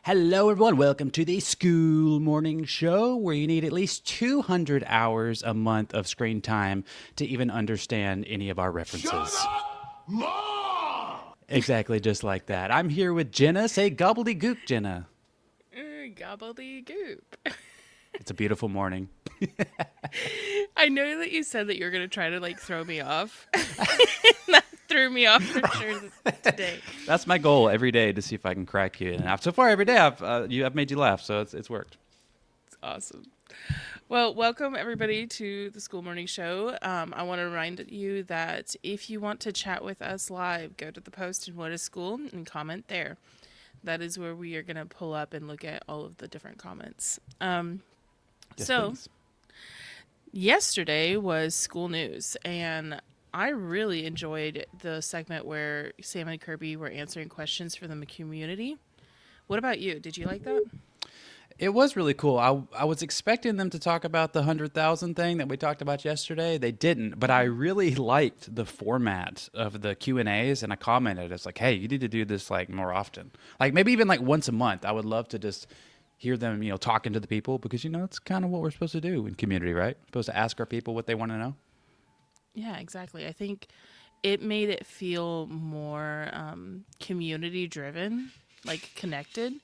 Hello, everyone. Welcome to the School Morning Show, where you need at least 200 hours a month of screen time to even understand any of our references. Shut up, Mom! Exactly just like that. I'm here with Jenna. Say gobbledygook, Jenna. Gobbledygook. It's a beautiful morning. I know that you said that you were going to try to throw me off. That threw me off for sure today. That's my goal every day to see if I can crack you. And so far, every day I've made you laugh, so it's worked. It's awesome. Well, welcome everybody to the School Morning Show. I want to remind you that if you want to chat with us live, go to the post in What is School and comment there. That is where we are going to pull up and look at all of the different comments. Yes, So, please. yesterday was school news, and I really enjoyed the segment where Sam and Kirby were answering questions for the community. What about you? Did you like that? It was really cool. I was expecting them to talk about the 100,000 thing that we talked about yesterday. They didn't, but I really liked the format of the Q&As, and I commented. It's like, hey, you need to do this more often. Maybe even once a month. I would love to just hear them, talking to the people because, it's kind of what we're supposed to do in community, right? Supposed to ask our people what they want to know. Yeah, exactly. I think it made it feel more community driven, connected,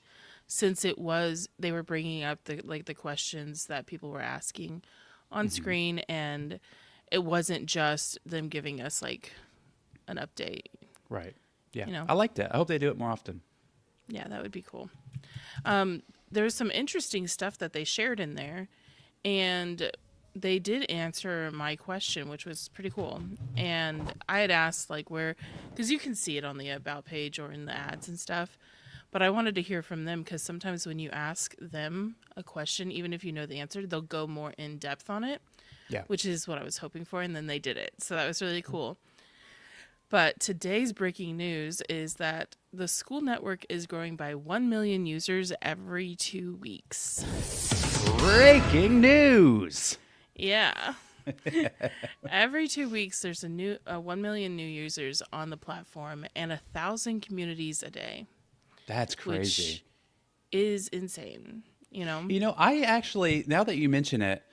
since they were bringing up the questions that people were asking on screen, and it wasn't just them giving us an update. Right. Yeah. You know? I liked it. I hope they do it more often. Yeah, that would be cool. There's some interesting stuff that they shared in there, and they did answer my question, which was pretty cool. And I had asked where, because you can see it on the about page or in the ads and stuff, but I wanted to hear from them because sometimes when you ask them a question, even if you know the answer, they'll go more in depth on it. Yeah. Which is what I was hoping for, and then they did it. So that was really cool. But today's breaking news is that the Skool Network is growing by 1 million users every 2 weeks. Breaking news. Yeah. Every 2 weeks, there's a 1 million new users on the platform and 1,000 communities a day. That's crazy. Which is insane, I actually, now that you mention it,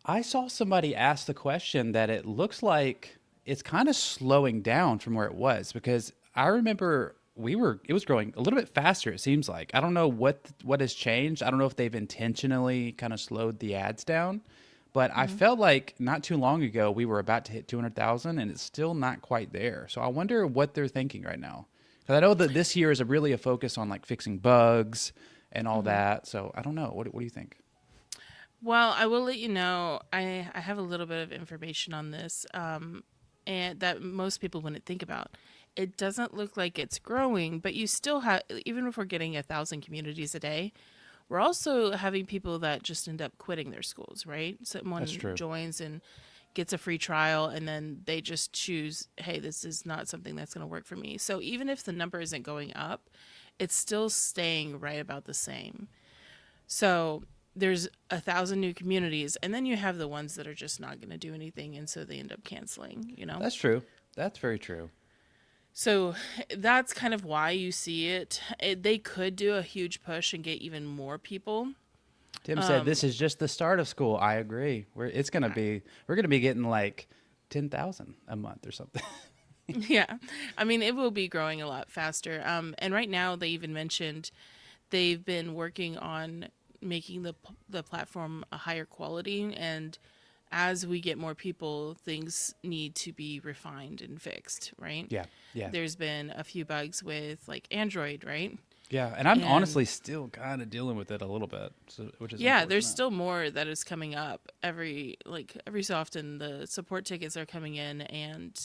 I saw somebody ask the question that it looks like it's kind of slowing down from where it was, because I remember it was growing a little bit faster, it seems like. I don't know what has changed. I don't know if they've intentionally kind of slowed the ads down, but I felt like not too long ago we were about to hit 200,000 and it's still not quite there. So I wonder what they're thinking right now. Because I know that this year is really a focus on fixing bugs and all that. So I don't know. What do you think? Well, I will let you know, I have a little bit of information on this, and that most people wouldn't think about. It doesn't look like it's growing, but you still have, even if we're getting 1,000 communities a day, we're also having people that just end up quitting their schools, right? Someone That's true. joins and gets a free trial, and then they just choose, hey, this is not something that's going to work for me. So even if the number isn't going up, it's still staying right about the same. So there's 1,000 new communities, and then you have the ones that are just not going to do anything, and so they end up canceling, That's true. That's very true. So that's kind of why you see it. They could do a huge push and get even more people. Tim said this is just the start of school. I agree. We're gonna be getting 10,000 a month or something. Yeah. I mean, it will be growing a lot faster. And right now they even mentioned they've been working on making the platform a higher quality, and as we get more people, things need to be refined and fixed, right? Yeah. Yeah. There's been a few bugs with Android, right? Yeah, and I'm And honestly still kind of dealing with it a little bit, which is yeah, there's unfortunate. still more that is coming up every so often. The support tickets are coming in, and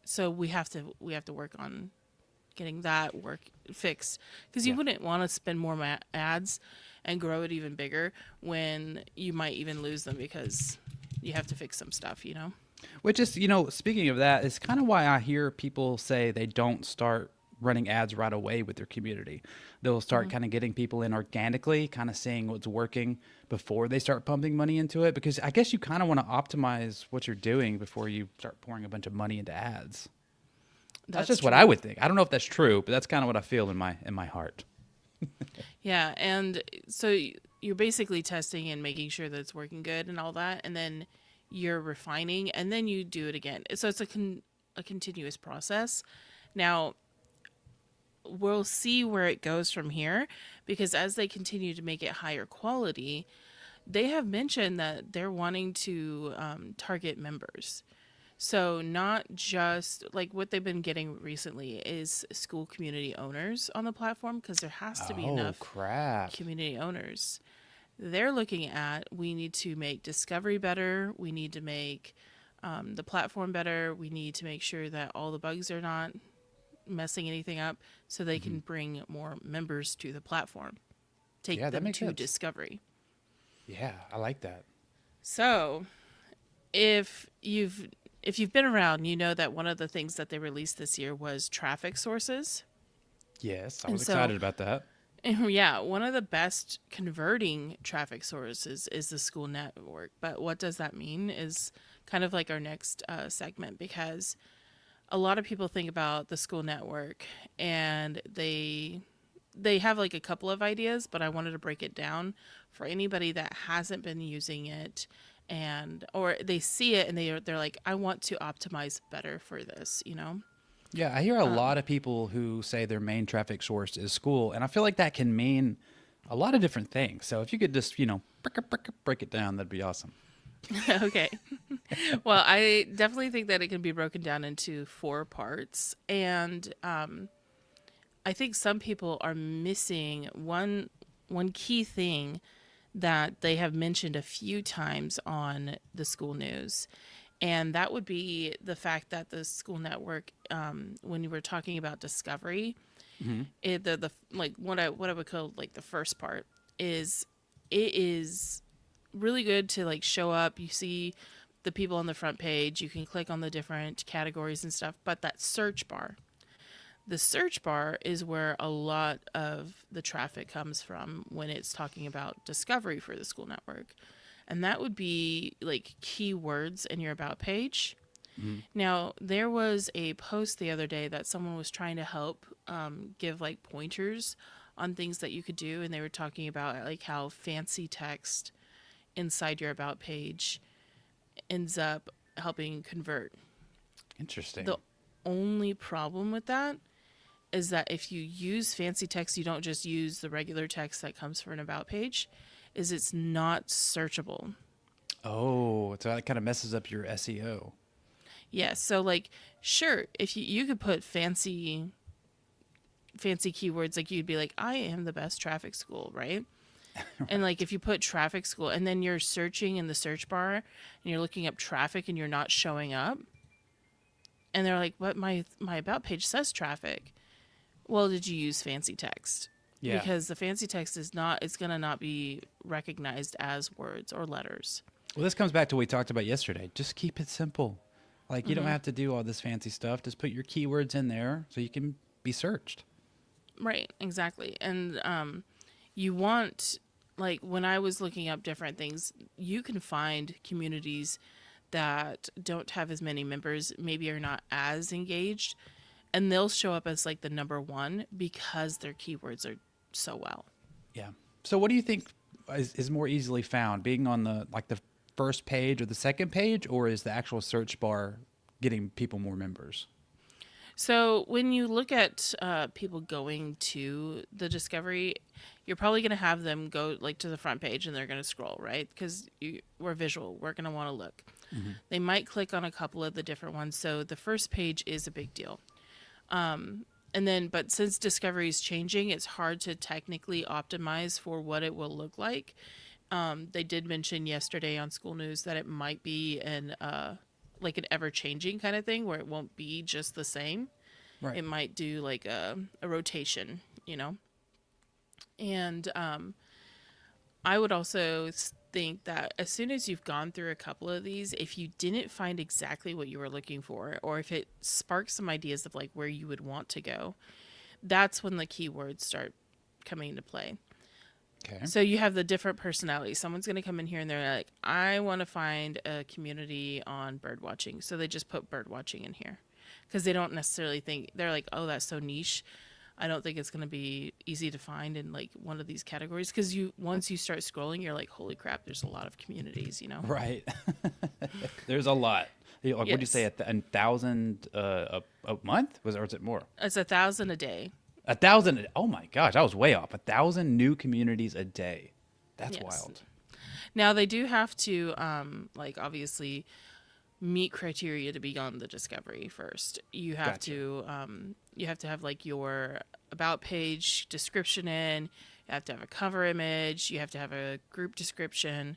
so we have to work on getting that work fixed, because you Yeah. wouldn't want to spend more ads and grow it even bigger when you might even lose them because you have to fix some stuff, Which is, speaking of that, is kind of why I hear people say they don't start running ads right away with their community. They'll start kind of getting people in organically, kind of seeing what's working before they start pumping money into it. Because I guess you kind of want to optimize what you're doing before you start pouring a bunch of money into ads. That's just what I would think. I don't know if that's true, but that's kind of what I feel in my heart. Yeah, and so you're basically testing and making sure that it's working good and all that, and then you're refining, and then you do it again. So it's a continuous process. Now, we'll see where it goes from here, because as they continue to make it higher quality, they have mentioned that they're wanting to target members. So, not just like what they've been getting recently is school community owners on the platform, because there has to be Oh, enough crap. community owners. They're looking at, we need to make discovery better, we need to make the platform better, we need to make sure that all the bugs are not messing anything up, so they Hmm. can bring more members to the platform, take Yeah, that them makes to sense. discovery. Yeah, I like that. So, if you've been around, you know that one of the things that they released this year was traffic sources. Yes, I And was so, excited about that. yeah, one of the best converting traffic sources is the school network. But what does that mean is kind of like our next segment, because a lot of people think about the school network and they have like a couple of ideas, but I wanted to break it down for anybody that hasn't been using it, and or they see it and they're like, I want to optimize better for this, you know? Yeah, I hear a lot of people who say their main traffic source is school, and I feel like that can mean a lot of different things. So if you could just, break it down, that'd be awesome. Okay. Well, I definitely think that it can be broken down into four parts, and I think some people are missing one key thing that they have mentioned a few times on the school news, and that would be the fact that the school network, when you were talking about discovery, Hmm. the like what I would call like the first part is, it is really good to like show up. You see the people on the front page. You can click on the different categories and stuff, but that search bar. The search bar is where a lot of the traffic comes from when it's talking about discovery for the school network. And that would be like keywords in your about page. Hmm. Now, there was a post the other day that someone was trying to help give like pointers on things that you could do. And they were talking about like how fancy text inside your about page ends up helping convert. Interesting. The only problem with that is that if you use fancy text, you don't just use the regular text that comes from an about page, is it's not searchable. Oh, so that kind of messes up your SEO. Yes, so like sure, if you could put fancy keywords, like you'd be like, I am the best traffic school, right? And like Right. if you put traffic school and then you're searching in the search bar and you're looking up traffic and you're not showing up, and they're like, but my about page says traffic. Well, did you use fancy text? Yeah. Because the fancy text is not, it's going to not be recognized as words or letters. Well, this comes back to what we talked about yesterday. Just keep it simple. Like, you don't Hmm. have to do all this fancy stuff. Just put your keywords in there so you can be searched. Right, exactly. And you want, like, when I was looking up different things, you can find communities that don't have as many members, maybe are not as engaged, and they'll show up as like the number one because their keywords are so well. Yeah. So what do you think is more easily found? Being on the first page or the second page, or is the actual search bar getting people more members? So when you look at people going to the discovery, you're probably going to have them go like to the front page and they're going to scroll, right? Because we're visual, we're going to want to look. Hmm. They might click on a couple of the different ones. So the first page is a big deal. And then, but since discovery is changing, it's hard to technically optimize for what it will look like. They did mention yesterday on School News that it might be an like an ever changing kind of thing where it won't be just the same. Right. It might do like a rotation, you know? And I would also think that as soon as you've gone through a couple of these, if you didn't find exactly what you were looking for, or if it sparks some ideas of like where you would want to go, that's when the keywords start coming into play. Okay. So you have the different personalities. Someone's going to come in here and they're like, I want to find a community on bird watching. So they just put bird watching in here because they don't necessarily think, they're like, oh, that's so niche. I don't think it's going to be easy to find in like one of these categories because once you start scrolling, you're like, holy crap, there's a lot of communities, you know? Right. There's a lot. Like, what did you say? Yes. A thousand a month? Or is it more? It's 1,000 a day. 1,000. Oh my gosh, I was way off. 1,000 new communities a day. That's Yes. wild. Now they do have to, like obviously meet criteria to be on the discovery first. Gotcha. You have to have like your about page description in, you have to have a cover image, you have to have a group description.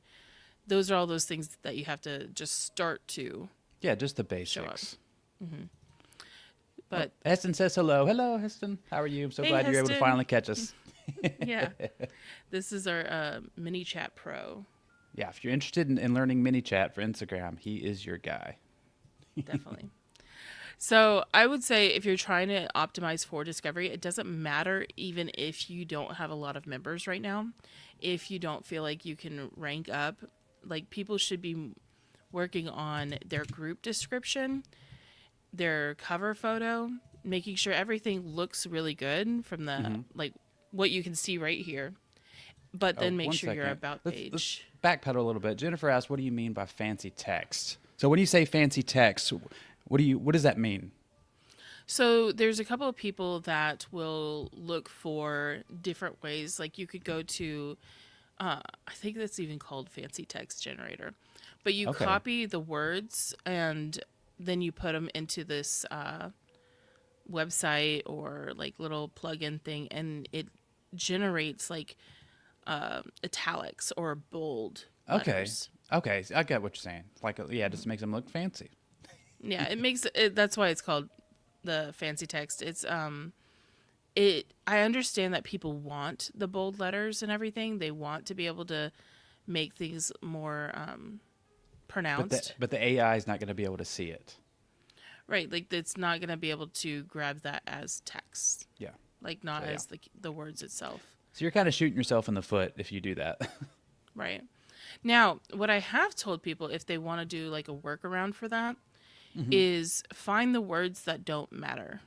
Those are all those things that you have to just start to Yeah, just the show up. basics. But Heston says hello. Hello, Heston. How are you? I'm so Hey, glad you're able to Heston. finally catch us. yeah, this is our mini chat pro. Yeah, if you're interested in learning mini chat for Instagram, he is your guy. Definitely. So I would say if you're trying to optimize for discovery, it doesn't matter even if you don't have a lot of members right now. If you don't feel like you can rank up, like people should be working on their group description, their cover photo, making sure everything looks really good from the like what you can see right here. But then make One sure your second. about Let's page. backpedal a little bit. Jennifer asked, "What do you mean by fancy text?" So when you say fancy text, what does that mean? So there's a couple of people that will look for different ways. Like you could go to, I think that's even called fancy text generator, but you Okay. copy the words and then you put them into this website or like little plugin thing, and it generates like italics or bold Okay. letters. Okay, I get what you're saying. Like, yeah, it just makes them look fancy. Yeah, it makes it. That's why it's called the fancy text. It. I understand that people want the bold letters and everything. They want to be able to make things more pronounced. But the AI is not going to be able to see it. Right, like it's not going to be able to grab that as text, Yeah. like not So, yeah. as the words itself. So you're kind of shooting yourself in the foot if you do that. Right. Now, what I have told people if they want to do like a workaround for that is find the words that don't matter.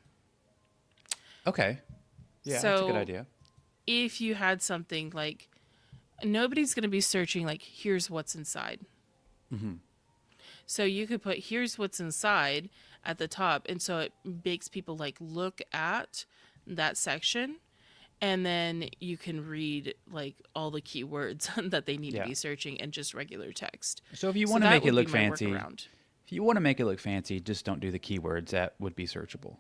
Okay. Yeah, that's a good So idea. if you had something like nobody's going to be searching like here's what's inside. So you could put here's what's inside at the top, and so it makes people like look at that section, and then you can read like all the keywords that they need Yeah. to be searching and just regular text. So if you So want to that make it would be look my fancy, workaround. if you want to make it look fancy, just don't do the keywords that would be searchable.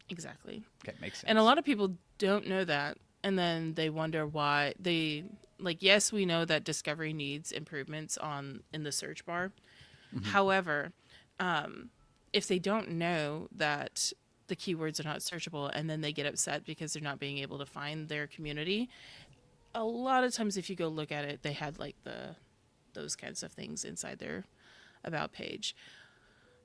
Exactly. Okay, makes sense. And a lot of people don't know that, and then they wonder why they like yes, we know that discovery needs improvements on in the search bar. However, if they don't know that the keywords are not searchable and then they get upset because they're not being able to find their community, a lot of times if you go look at it, they had like those kinds of things inside their about page.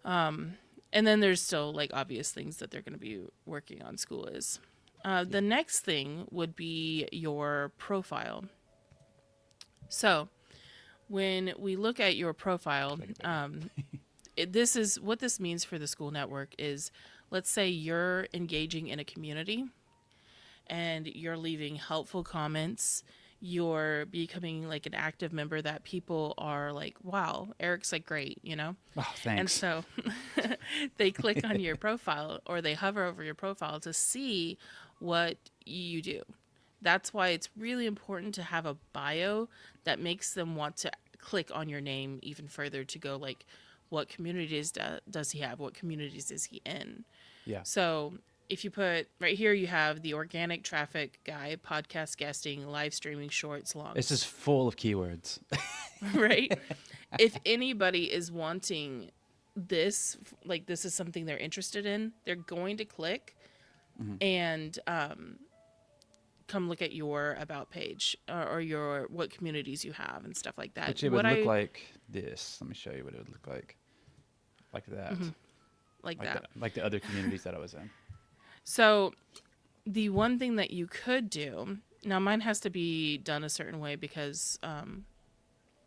And then there's still like obvious things that they're going to be working on. School is. The next thing would be your profile. So when we look at your profile, this is what this means for the Skool Network is, let's say you're engaging in a community and you're leaving helpful comments, you're becoming like an active member that people are like, wow, Eric's like great, you know? Oh, And thanks. so they click on your profile or they hover over your profile to see what you do. That's why it's really important to have a bio that makes them want to click on your name even further to go like, what communities does he have? What communities is he in? Yeah. So if you put right here, you have the organic traffic guy, podcast guesting, live streaming, shorts, longs. It's just full of keywords. Right? If anybody is wanting this, like this is something they're interested in, they're going to click and come look at your about page or your what communities you have and stuff like that. Which it would look like this. Let me show you what it would look like. Like that. like Like that. like the other communities that I was in. So the one thing that you could do, now mine has to be done a certain way because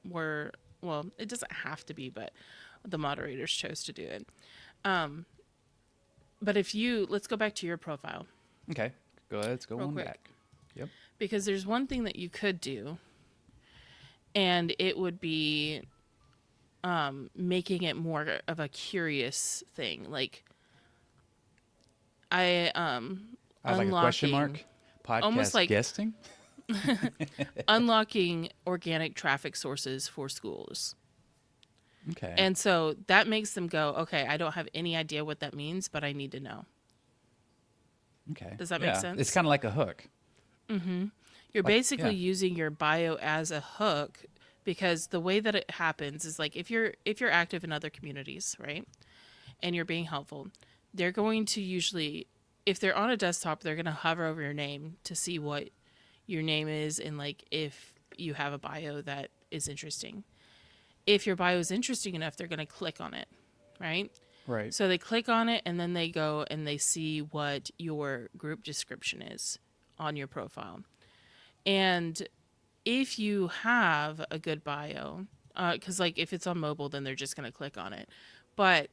well, it doesn't have to be, but the moderators chose to do it. But if you, let's go back to your profile. Okay. Go ahead. Let's go real on quick. back. Yep. Because there's one thing that you could do, and it would be making it more of a curious thing. Like I I have like a question mark. almost Podcast like guesting. unlocking organic traffic sources for schools. Okay. And so that makes them go, okay, I don't have any idea what that means, but I need to know. Okay. Does that make It's sense? kind of like a hook. You're Like, basically yeah. using your bio as a hook, because the way that it happens is like if you're active in other communities, right? And you're being helpful, they're going to usually, if they're on a desktop, they're going to hover over your name to see what your name is and like if you have a bio that is interesting. If your bio is interesting enough, they're going to click on it, right? Right. So they click on it and then they go and they see what your group description is on your profile. And if you have a good bio, because like if it's on mobile, then they're just going to click on it. But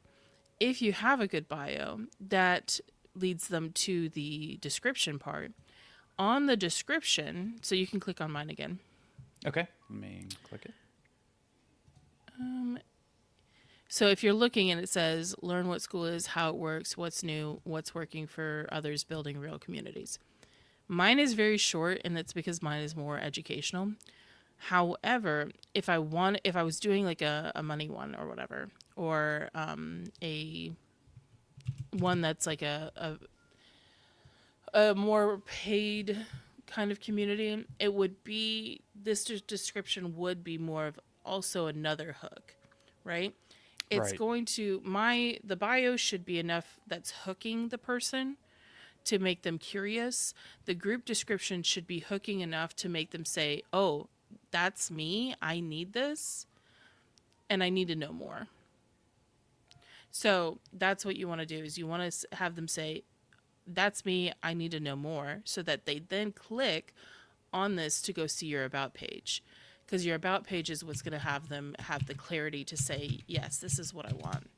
if you have a good bio, that leads them to the description part. On the description, so you can click on mine again. Okay. Let me click it. So if you're looking and it says, learn what Skool is, how it works, what's new, what's working for others, building real communities. Mine is very short, and it's because mine is more educational. However, if I was doing like a money one or whatever, or a one that's like a more paid kind of community, it would be, this description would be more of also another hook, right? It's Right. going to, the bio should be enough that's hooking the person to make them curious. The group description should be hooking enough to make them say, oh, that's me, I need this, and I need to know more. So that's what you want to do, is you want to have them say, that's me, I need to know more, so that they then click on this to go see your about page. Because your about page is what's going to have them have the clarity to say, yes, this is what I want.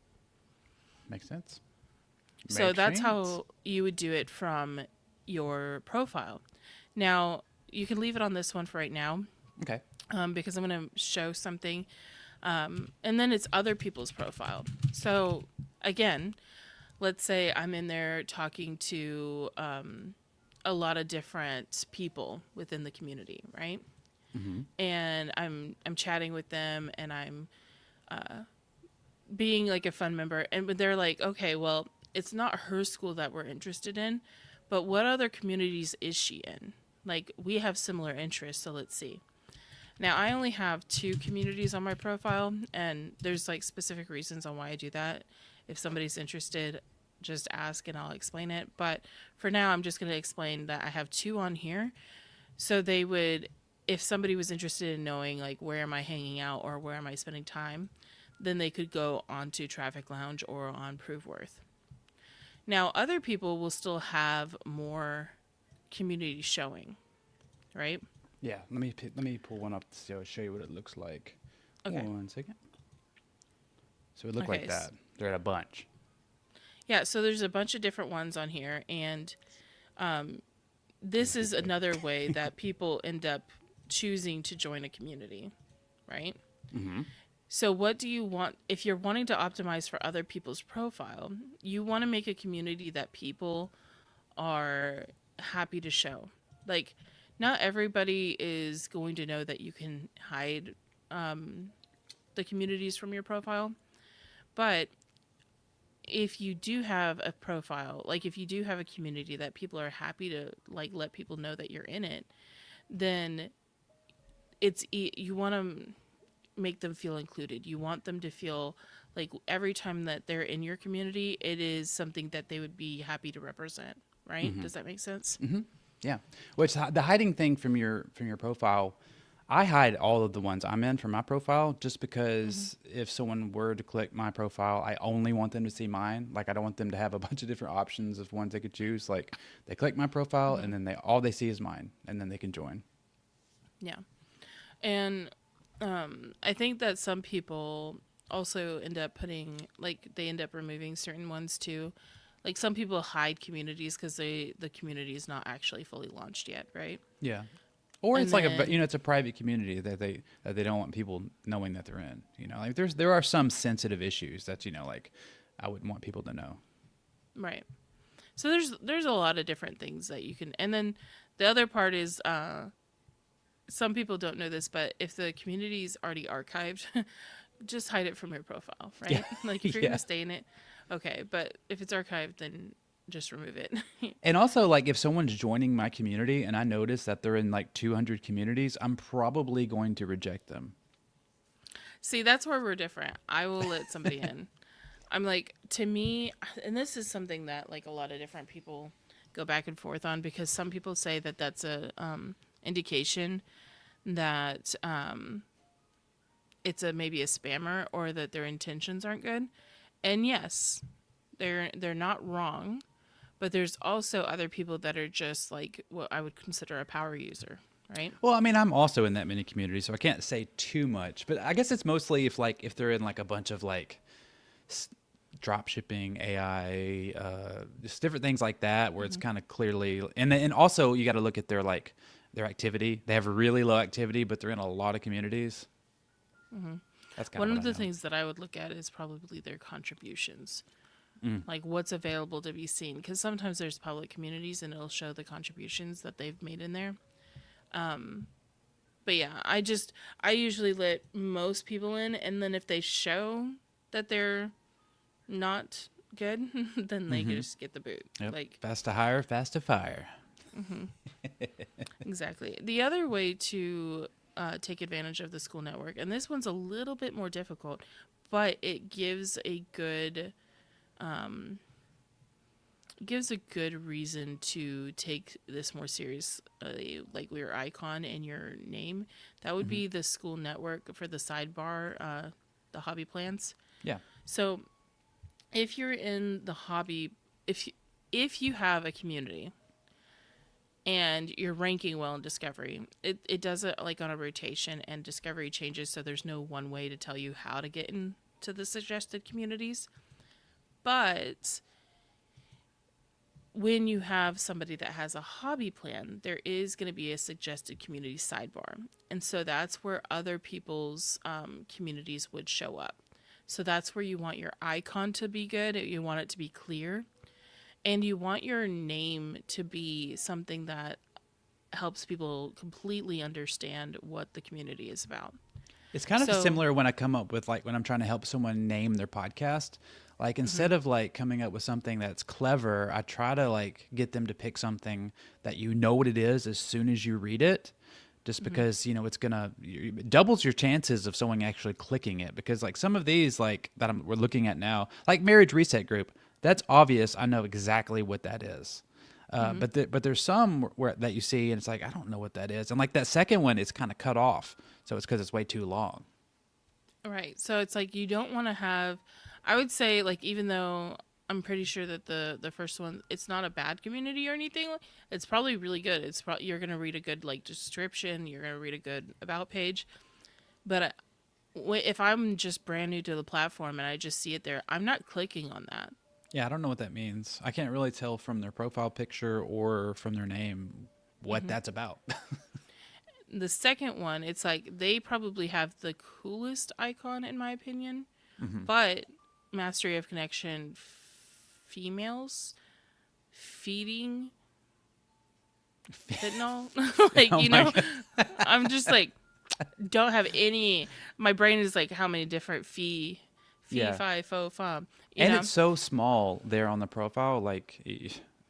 Makes sense. So Makes that's sense. how you would do it from your profile. Now, you can leave it on this one for right now, Okay. because I'm going to show something. And then it's other people's profile. So again, let's say I'm in there talking to a lot of different people within the community, right? And I'm chatting with them, and I'm being like a fun member, and they're like, okay, well, it's not her school that we're interested in, but what other communities is she in? Like, we have similar interests, so let's see. Now, I only have 2 communities on my profile, and there's like specific reasons on why I do that. If somebody's interested, just ask and I'll explain it. But for now, I'm just going to explain that I have 2 on here. So they would, if somebody was interested in knowing like where am I hanging out or where am I spending time, then they could go onto Traffic Lounge or on Proveworth. Now, other people will still have more community showing, right? Yeah. Let me pull one up to show you what it looks like. Okay. 1 second. So it look Okay, like that. They're at a bunch. Yeah, so there's a bunch of different ones on here, and this is another way that people end up choosing to join a community, right? So what do you want? If you're wanting to optimize for other people's profile, you want to make a community that people are happy to show. Like, not everybody is going to know that you can hide the communities from your profile, but if you do have a profile, like if you do have a community that people are happy to like let people know that you're in it, then you want to make them feel included. You want them to feel like every time that they're in your community, it is something that they would be happy to represent, right? Does that make sense? Yeah. Which the hiding thing from your profile, I hide all of the ones I'm in from my profile just because if someone were to click my profile, I only want them to see mine. Like, I don't want them to have a bunch of different options of ones they could choose. Like, they click my profile and then all they see is mine, and then they can join. Yeah. And I think that some people also end up putting, like, they end up removing certain ones too. Like some people hide communities because the community is not actually fully launched yet, right? Yeah. Or And it's like then it's a private community that they don't want people knowing that they're in. Like there are some sensitive issues that like I wouldn't want people to know. right. So there's a lot of different things that you can, and then the other part is some people don't know this, but if the community is already archived, just hide it from your profile, right? Yeah. Like if you're Yeah. gonna stay in it, okay. But if it's archived, then just remove it. And also, like, if someone's joining my community and I notice that they're in like 200 communities, I'm probably going to reject them. See, that's where we're different. I will let somebody in. I'm like, to me, and this is something that like a lot of different people go back and forth on, because some people say that that's a indication that it's a maybe a spammer or that their intentions aren't good. And yes, they're not wrong, but there's also other people that are just like what I would consider a power user, right? Well, I mean, I'm also in that many communities, so I can't say too much. But I guess it's mostly if they're in like a bunch of like drop shipping, AI, just different things like that, where it's kind of clearly, and also you got to look at their activity. They have really low activity, but they're in a lot of communities. That's kind One of of what I the know. things that I would look at is probably their contributions. Like what's available to be seen, because sometimes there's public communities and it'll show the contributions that they've made in there. But yeah, I usually let most people in, and then if they show that they're not good, then they can just get the boot. Yep. Like Fast to hire, fast to fire. exactly. The other way to take advantage of the Skool Network, and this one's a little bit more difficult, but it gives a good reason to take this more seriously, like your icon and your name. That would be the Skool Network for the sidebar, the hobby plans. Yeah. So if you're in the hobby, if you have a community and you're ranking well in discovery, it does it like on a rotation, and discovery changes, so there's no one way to tell you how to get into the suggested communities. But when you have somebody that has a hobby plan, there is going to be a suggested community sidebar. And so that's where other people's communities would show up. So that's where you want your icon to be good. You want it to be clear. And you want your name to be something that helps people completely understand what the community is about. It's kind of So- similar when I come up with like when I'm trying to help someone name their podcast. Like instead of like coming up with something that's clever, I try to like get them to pick something that you know what it is as soon as you read it. Just because it's it doubles your chances of someone actually clicking it. Because like some of these like we're looking at now, like Marriage Reset Group, that's obvious. I know exactly what that is. But there's some that you see and it's like I don't know what that is. And like that second one, it's kind of cut off, so it's because it's way too long. Right. So it's like you don't want to have, I would say, like, even though I'm pretty sure that the first one, it's not a bad community or anything, it's probably really good. It's probably, you're going to read a good like description, you're going to read a good about page. But if I'm just brand new to the platform and I just see it there, I'm not clicking on that. Yeah, I don't know what that means. I can't really tell from their profile picture or from their name what that's about. The second one, it's like they probably have the coolest icon in my opinion, but Mastery of Connection females feeding fentanyl, like Oh you my know, I'm just like don't have any. My brain is like how many different Yeah. fi fo fum, And it's so small there on the profile,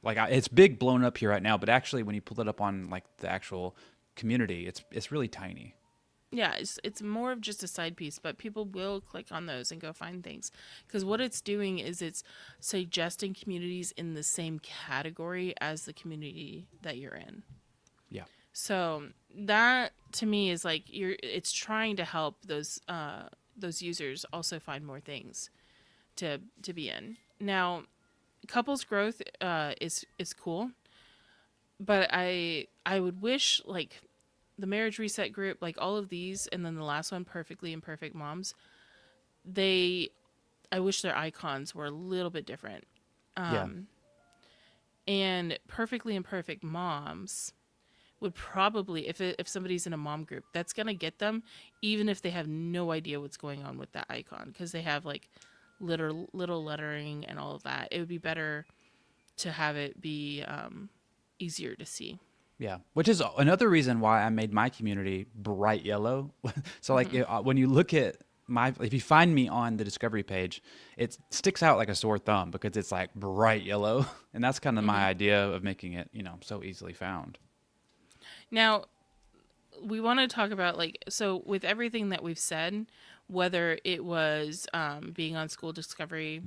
it's big blown up here right now, but actually when you pull it up on like the actual community, it's really tiny. Yeah, it's more of just a side piece, but people will click on those and go find things. Because what it's doing is it's suggesting communities in the same category as the community that you're in. Yeah. So that to me is like it's trying to help those users also find more things to be in. Now, couples growth is cool, but I would wish like the Marriage Reset Group, like all of these, and then the last one, Perfectly Imperfect Moms, I wish their icons were a little bit different. Yeah. And perfectly imperfect moms would probably, if somebody's in a mom group, that's going to get them, even if they have no idea what's going on with that icon, because they have like little lettering and all of that. It would be better to have it be easier to see. Yeah, which is another reason why I made my community bright yellow. So like when you look at if you find me on the discovery page, it sticks out like a sore thumb because it's like bright yellow, and that's kind of my idea of making it, so easily found. Now, we want to talk about so with everything that we've said, whether it was being on School Discovery,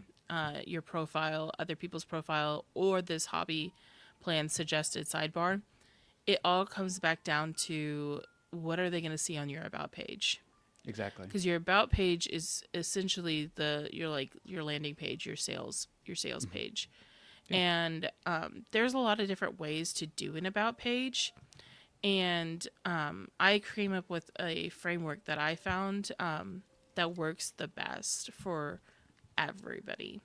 your profile, other people's profile, or this hobby plan suggested sidebar, it all comes back down to what are they going to see on your about page? Exactly. Because your about page is essentially your landing page, your sales page. Yeah. And there's a lot of different ways to do an about page. And I came up with a framework that I found that works the best for everybody.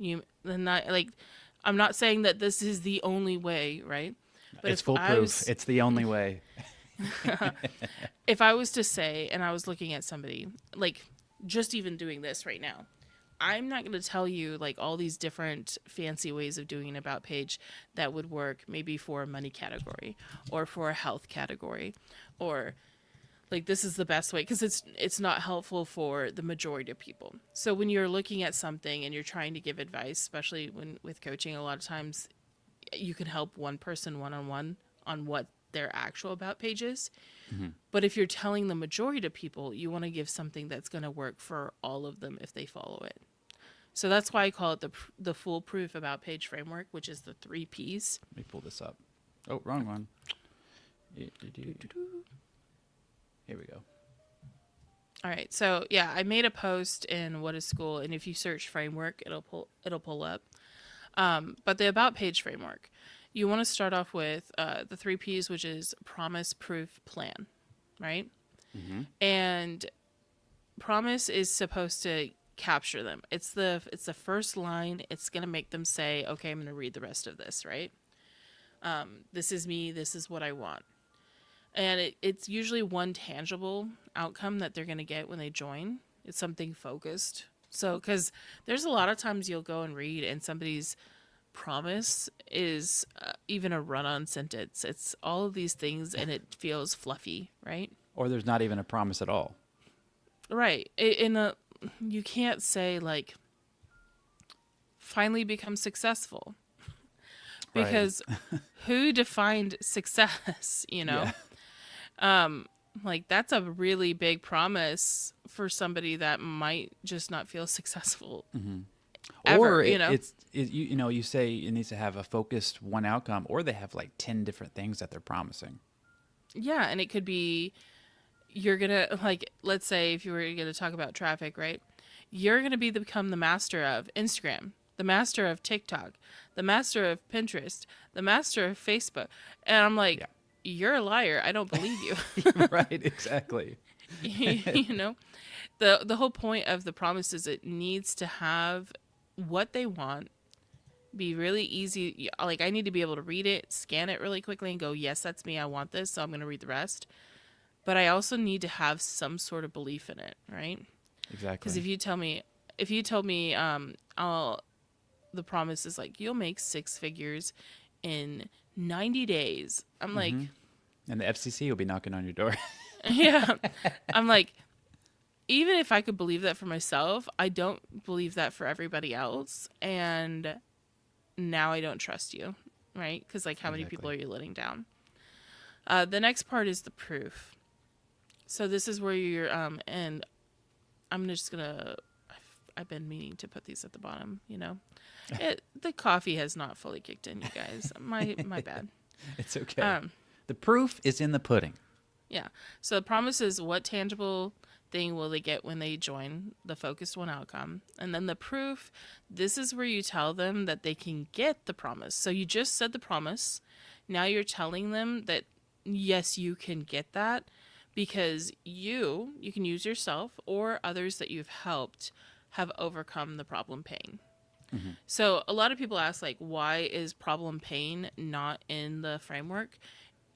I'm not saying that this is the only way, right? But It's foolproof. It's the only way. If I was to say, and I was looking at somebody, like just even doing this right now, I'm not going to tell you like all these different fancy ways of doing an about page that would work maybe for a money category or for a health category, or like this is the best way, because it's not helpful for the majority of people. So when you're looking at something and you're trying to give advice, especially with coaching, a lot of times you can help one person one-on-one on what their actual about page is. But if you're telling the majority of people, you want to give something that's going to work for all of them if they follow it. So that's why I call it the foolproof about page framework, which is the 3 Ps. Let me pull this up. Oh, wrong one. Here we go. All right. So yeah, I made a post in What is School, and if you search framework, it'll pull up. But the about page framework, you want to start off with the 3 Ps, which is promise, proof, plan, right? And promise is supposed to capture them. It's the first line. It's going to make them say, okay, I'm going to read the rest of this, right? This is me. This is what I want. And it's usually one tangible outcome that they're going to get when they join. It's something focused. So, because there's a lot of times you'll go and read and somebody's promise is even a run-on sentence. It's all of these things and it feels fluffy, right? Or there's not even a promise at all. Right. You can't say like, finally become successful. Because who defined success, Yeah. Like that's a really big promise for somebody that might just not feel successful. Ever, Or you you say it needs to have a focused one outcome, or they have like 10 different things that they're promising. Yeah, and it could be you're gonna, like, let's say if you were gonna talk about traffic, right? You're gonna become the master of Instagram, the master of TikTok, the master of Pinterest, the master of Facebook, and I'm like, you're a liar. I don't believe you. Right, exactly. The whole point of the promise is it needs to have what they want, be really easy. Like, I need to be able to read it, scan it really quickly, and go, yes, that's me. I want this, so I'm going to read the rest. But I also need to have some sort of belief in it, right? Exactly. Because if you told me, the promise is like, you'll make 6 figures in 90 days. I'm like, and the FCC will be knocking on your door. yeah. I'm like, even if I could believe that for myself, I don't believe that for everybody else. And now I don't trust you, right? Because like, how many people are you letting down? The next part is the proof. So this is where you're, and I'm just gonna, I've been meaning to put these at the bottom, the coffee has not fully kicked in, you guys. My bad. It's okay. The proof is in the pudding. Yeah. So the promise is, what tangible thing will they get when they join, the focused one outcome. And then the proof, this is where you tell them that they can get the promise. So you just said the promise. Now you're telling them that, yes, you can get that, because you can use yourself or others that you've helped have overcome the problem pain. So a lot of people ask, like, why is problem pain not in the framework?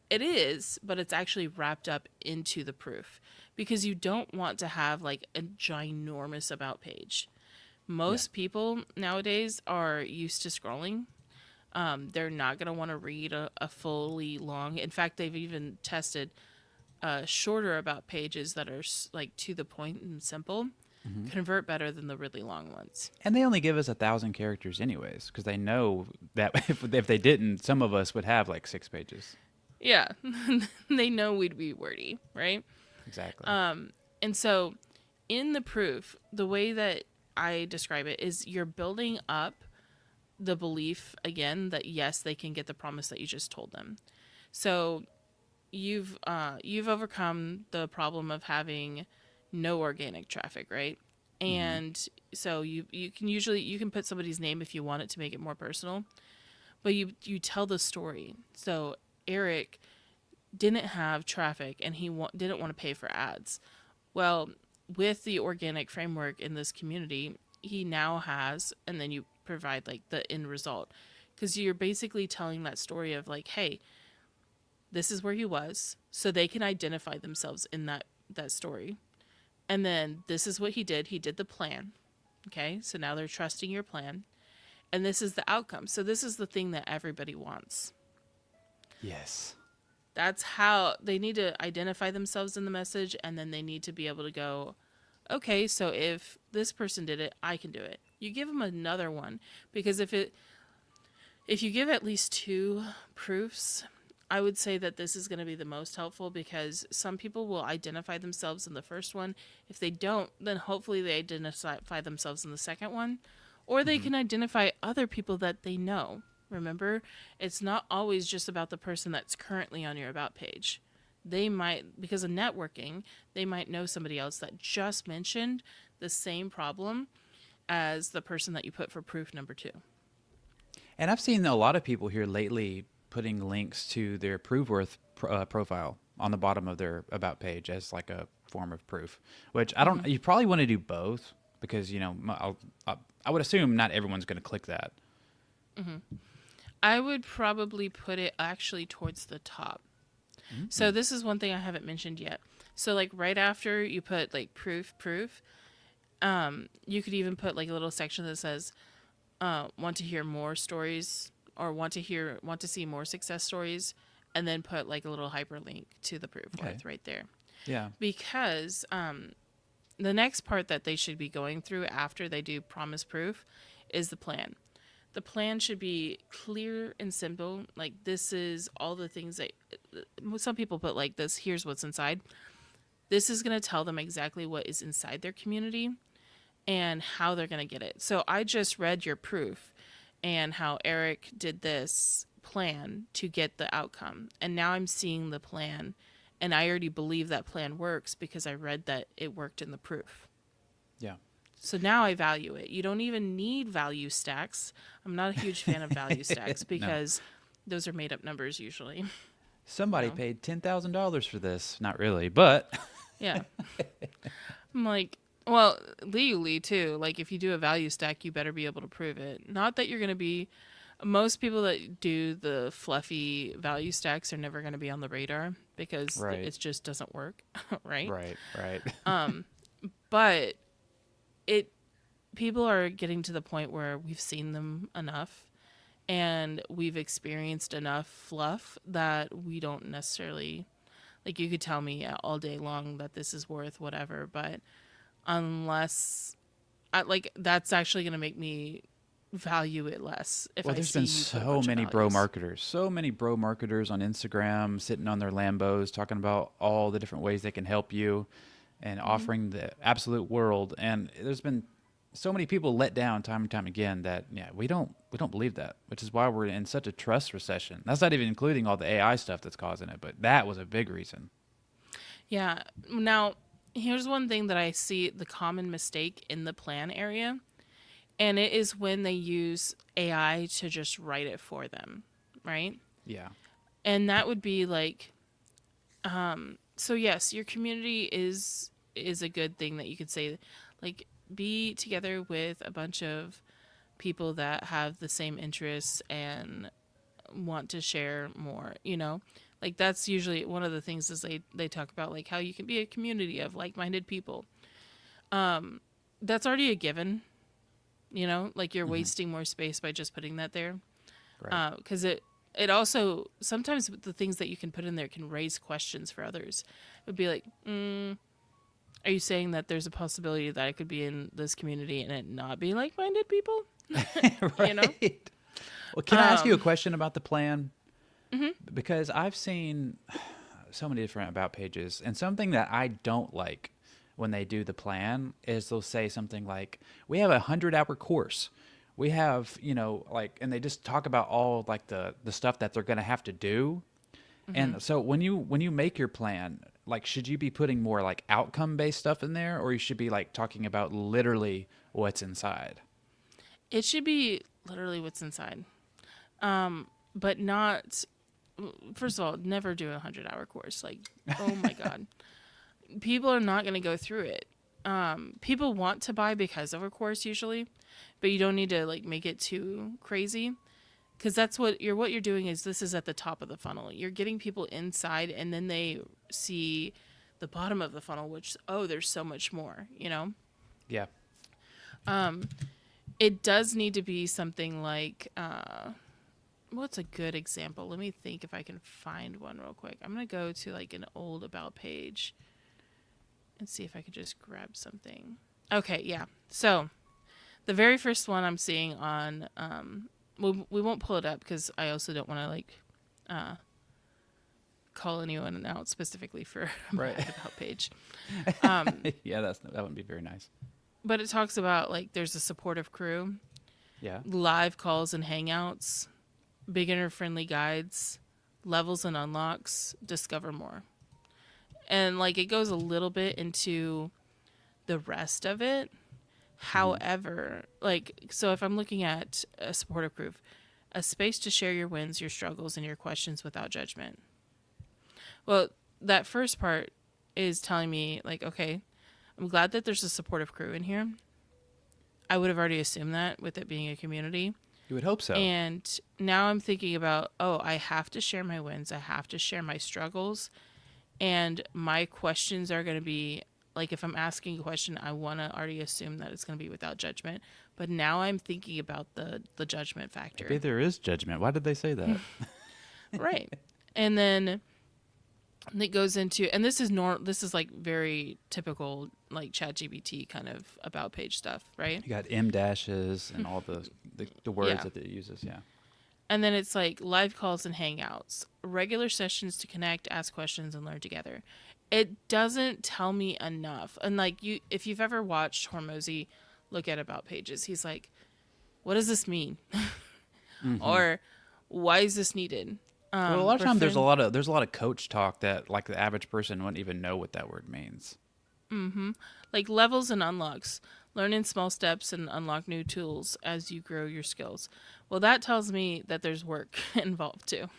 It is, but it's actually wrapped up into the proof because you don't want to have like a ginormous about page. Yeah. Most people nowadays are used to scrolling. They're not going to want to read a fully long. In fact, they've even tested shorter about pages that are like to the point and simple convert better than the really long ones. And they only give us 1,000 characters anyways, because they know that if they didn't, some of us would have like 6 pages. Yeah, they know we'd be wordy, right? Exactly. And so in the proof, the way that I describe it is you're building up the belief again that yes, they can get the promise that you just told them. So you've overcome the problem of having no organic traffic, right? And so you can usually you can put somebody's name if you want it to make it more personal, but you tell the story. So Eric didn't have traffic and he didn't want to pay for ads. Well, with the organic framework in this community, he now has, and then you provide like the end result because you're basically telling that story of like, hey, this is where he was, so they can identify themselves in that story. And then this is what he did. He did the plan. Okay, so now they're trusting your plan, and this is the outcome. So this is the thing that everybody wants. Yes. That's how they need to identify themselves in the message, and then they need to be able to go, okay, so if this person did it, I can do it. You give them another one because if you give at least 2 proofs, I would say that this is going to be the most helpful because some people will identify themselves in the first one. If they don't, then hopefully they identify themselves in the second one, or they can identify other people that they know. Remember, it's not always just about the person that's currently on your about page. They might, because of networking, they might know somebody else that just mentioned the same problem as the person that you put for proof number 2. And I've seen a lot of people here lately putting links to their ProveWorth profile on the bottom of their about page as like a form of proof, which I don't, you probably want to do both because, you know, I would assume not everyone's going to click that. I would probably put it actually towards the top. So this is one thing I haven't mentioned yet. So like right after you put like proof, you could even put like a little section that says, want to hear more stories or want to see more success stories, and then put like a little hyperlink to the proof worth right there. Yeah. Because the next part that they should be going through after they do promise proof is the plan. The plan should be clear and simple. Like this is all the things that some people put like this. Here's what's inside. This is going to tell them exactly what is inside their community and how they're going to get it. So I just read your proof and how Eric did this plan to get the outcome. And now I'm seeing the plan and I already believe that plan works because I read that it worked in the proof. Yeah. So now I value it. You don't even need value stacks. I'm not a huge fan of value stacks because those are made up numbers usually. Somebody paid $10,000 for this. Not really, but Yeah. I'm like, well, legally too. Like if you do a value stack, you better be able to prove it. Not that you're going to be, most people that do the fluffy value stacks are never going to be on the radar because it just doesn't work. Right. Right. But people are getting to the point where we've seen them enough and we've experienced enough fluff that we don't necessarily, like you could tell me all day long that this is worth whatever, but unless that's actually going to make me value it less. If There's been so many bro marketers on Instagram sitting on their Lambos talking about all the different ways they can help you and offering the absolute world. And there's been so many people let down time and time again that we don't believe that, which is why we're in such a trust recession. That's not even including all the AI stuff that's causing it, but that was a big reason. Yeah. Now, here's one thing that I see the common mistake in the plan area, and it is when they use AI to just write it for them, right? Yeah. And that would be like, so yes, your community is a good thing that you could say, like, be together with a bunch of people that have the same interests and want to share more, you know? Like that's usually one of the things is they talk about like how you can be a community of like-minded people. That's already a given, you know? Like you're wasting more space by just putting that there. Right. Because it also sometimes the things that you can put in there can raise questions for others. It would be like, are you saying that there's a possibility that I could be in this community and it not be like-minded people? You know? Right. Well, can I ask you a question about the plan? Because I've seen so many different about pages, and something that I don't like when they do the plan is they'll say something like, "We have 100-hour course. We have, like," and they just talk about all like the stuff that they're going to have to do. And so when you make your plan, like, should you be putting more like outcome based stuff in there, or you should be like talking about literally what's inside? It should be literally what's inside. But not, first of all, never do a 100-hour course. Like, oh my God. People are not going to go through it. People want to buy because of a course usually, but you don't need to like make it too crazy. Because that's what you're doing is this is at the top of the funnel. You're getting people inside and then they see the bottom of the funnel, which, oh, there's so much more, you know? Yeah. It does need to be something like, what's a good example? Let me think if I can find one real quick. I'm going to go to like an old about page and see if I could just grab something. Okay, yeah. So the very first one I'm seeing on, we won't pull it up because I also don't want to like call anyone out specifically for my Right. about page. Yeah, that wouldn't be very nice. But it talks about like there's a supportive crew, Yeah. live calls and hangouts, beginner friendly guides, levels and unlocks, discover more. And like it goes a little bit into the rest of it. However, like, so if I'm looking at a supportive group, a space to share your wins, your struggles, and your questions without judgment. Well, that first part is telling me, like, okay, I'm glad that there's a supportive crew in here. I would have already assumed that with it being a community. You would hope so. And now I'm thinking about, oh, I have to share my wins. I have to share my struggles. And my questions are going to be, like, if I'm asking a question, I want to already assume that it's going to be without judgment. But now I'm thinking about the judgment factor. Maybe there is judgment. Why did they say that? Right. And then it goes into, and this is like very typical, like ChatGPT kind of about page stuff, right? You got M dashes and all the words Yeah. that it uses. Yeah. And then it's like live calls and hangouts, regular sessions to connect, ask questions, and learn together. It doesn't tell me enough. And like if you've ever watched Hormozy look at about pages, he's like, what does this mean? Or why is this needed? Well, a lot of times there's a lot of coach talk that like the average person wouldn't even know what that word means. Like levels and unlocks. Learn in small steps and unlock new tools as you grow your skills. Well, that tells me that there's work involved too.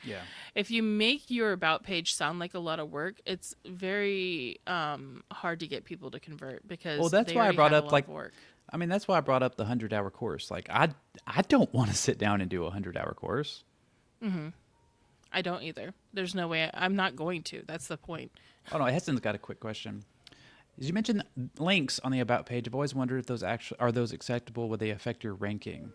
Yeah. If you make your about page sound like a lot of work, it's very hard to get people to convert because Well, that's they why I already brought have up a lot of work. I mean, that's why I brought up the 100-hour course. Like I don't want to sit down and do a 100-hour course. I don't either. There's no way. I'm not going to. That's the point. Oh no, Heston's got a quick question. As you mentioned links on the about page, I've always wondered if those actually are those acceptable. Would they affect your ranking?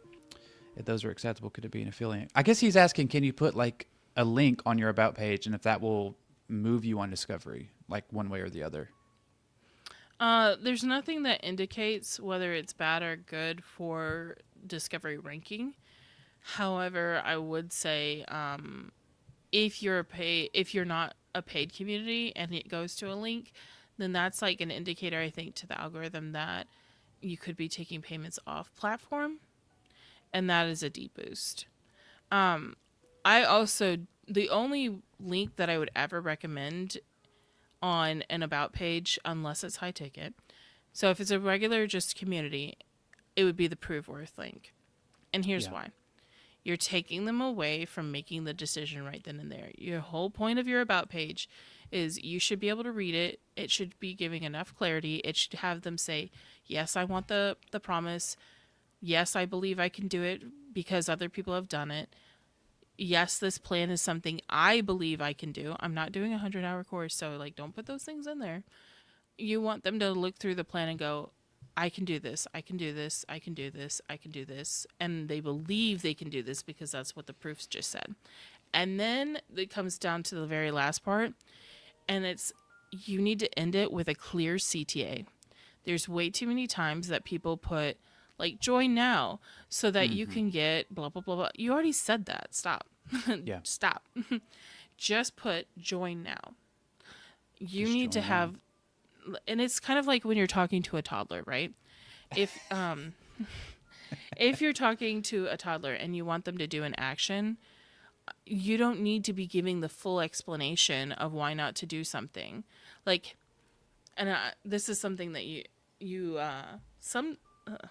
If those are acceptable, could it be an affiliate? I guess he's asking, can you put like a link on your about page, and if that will move you on discovery, like one way or the other? There's nothing that indicates whether it's bad or good for discovery ranking. However, I would say if you're not a paid community and it goes to a link, then that's like an indicator, I think, to the algorithm that you could be taking payments off platform, and that is a deep boost. I also, the only link that I would ever recommend on an about page, unless it's high ticket, so if it's a regular just community, it would be the prove worth link. And here's why. You're taking them away from making the decision right then and there. Your whole point of your about page is you should be able to read it. It should be giving enough clarity. It should have them say, yes, I want the promise. Yes, I believe I can do it because other people have done it. Yes, this plan is something I believe I can do. I'm not doing a 100-hour course, so like don't put those things in there. You want them to look through the plan and go, I can do this, I can do this, I can do this, I can do this. And they believe they can do this because that's what the proofs just said. And then it comes down to the very last part, and it's you need to end it with a clear CTA. There's way too many times that people put like join now so that you can get blah blah blah blah. You already said that. Stop. Yeah. Stop. Just put join now. You Just need to join now. have, and it's kind of like when you're talking to a toddler, right? If if you're talking to a toddler and you want them to do an action, you don't need to be giving the full explanation of why not to do something. Like, and this is something that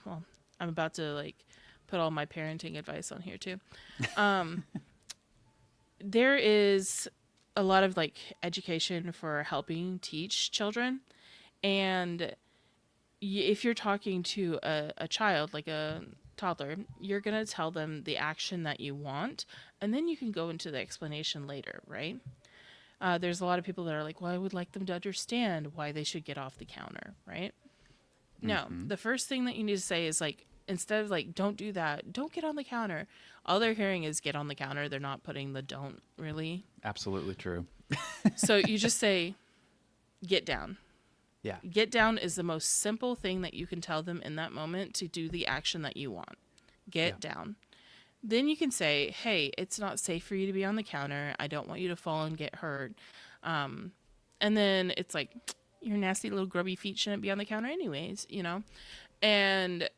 well, I'm about to like put all my parenting advice on here too. There is a lot of like education for helping teach children, and if you're talking to a child, like a toddler, you're going to tell them the action that you want, and then you can go into the explanation later, right? There's a lot of people that are like, well, I would like them to understand why they should get off the counter, right? No, the first thing that you need to say is like, instead of like, don't do that, don't get on the counter. All they're hearing is get on the counter. They're not putting the don't really. Absolutely true. So you just say, get down. Yeah. Get down is the most simple thing that you can tell them in that moment to do the action that you want. Get down. Then you can say, hey, it's not safe for you to be on the counter. I don't want you to fall and get hurt. And then it's like, your nasty little grubby feet shouldn't be on the counter anyways, you know? And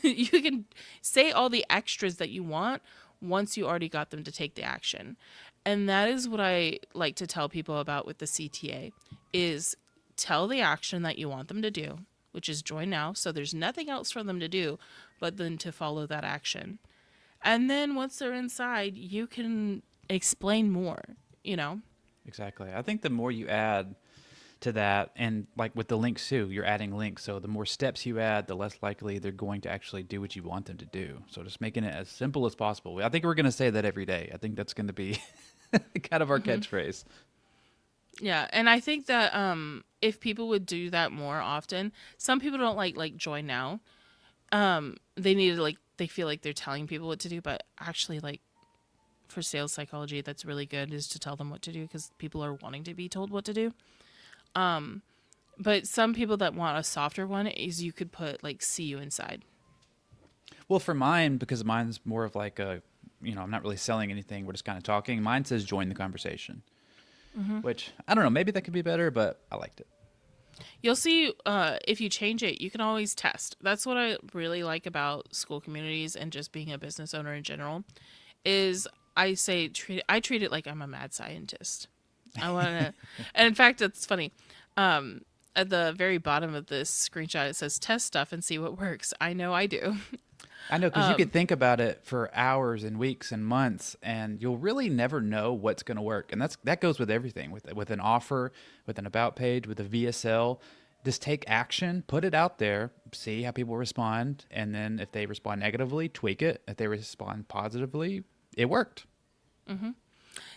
you can say all the extras that you want once you already got them to take the action. And that is what I like to tell people about with the CTA is tell the action that you want them to do, which is join now. So there's nothing else for them to do but then to follow that action. And then once they're inside, you can explain more, you know? Exactly. I think the more you add to that, and like with the links too, you're adding links. So the more steps you add, the less likely they're going to actually do what you want them to do. So just making it as simple as possible. I think we're going to say that every day. I think that's going to be kind of our catchphrase. Yeah, and I think that if people would do that more often, some people don't like join now. They need to like they feel like they're telling people what to do, but actually like for sales psychology, that's really good is to tell them what to do because people are wanting to be told what to do. But some people that want a softer one is you could put like see you inside. Well, for mine, because mine's more of like a, I'm not really selling anything. We're just kind of talking. Mine says join the conversation, which I don't know. Maybe that could be better, but I liked it. You'll see if you change it, you can always test. That's what I really like about school communities and just being a business owner in general is I treat it like I'm a mad scientist. I want to, and in fact, it's funny. At the very bottom of this screenshot, it says test stuff and see what works. I know I do. I know, because you could think about it for hours and weeks and months, and you'll really never know what's going to work. And that goes with everything, with an offer, with an about page, with a VSL. Just take action, put it out there, see how people respond, and then if they respond negatively, tweak it. If they respond positively, it worked.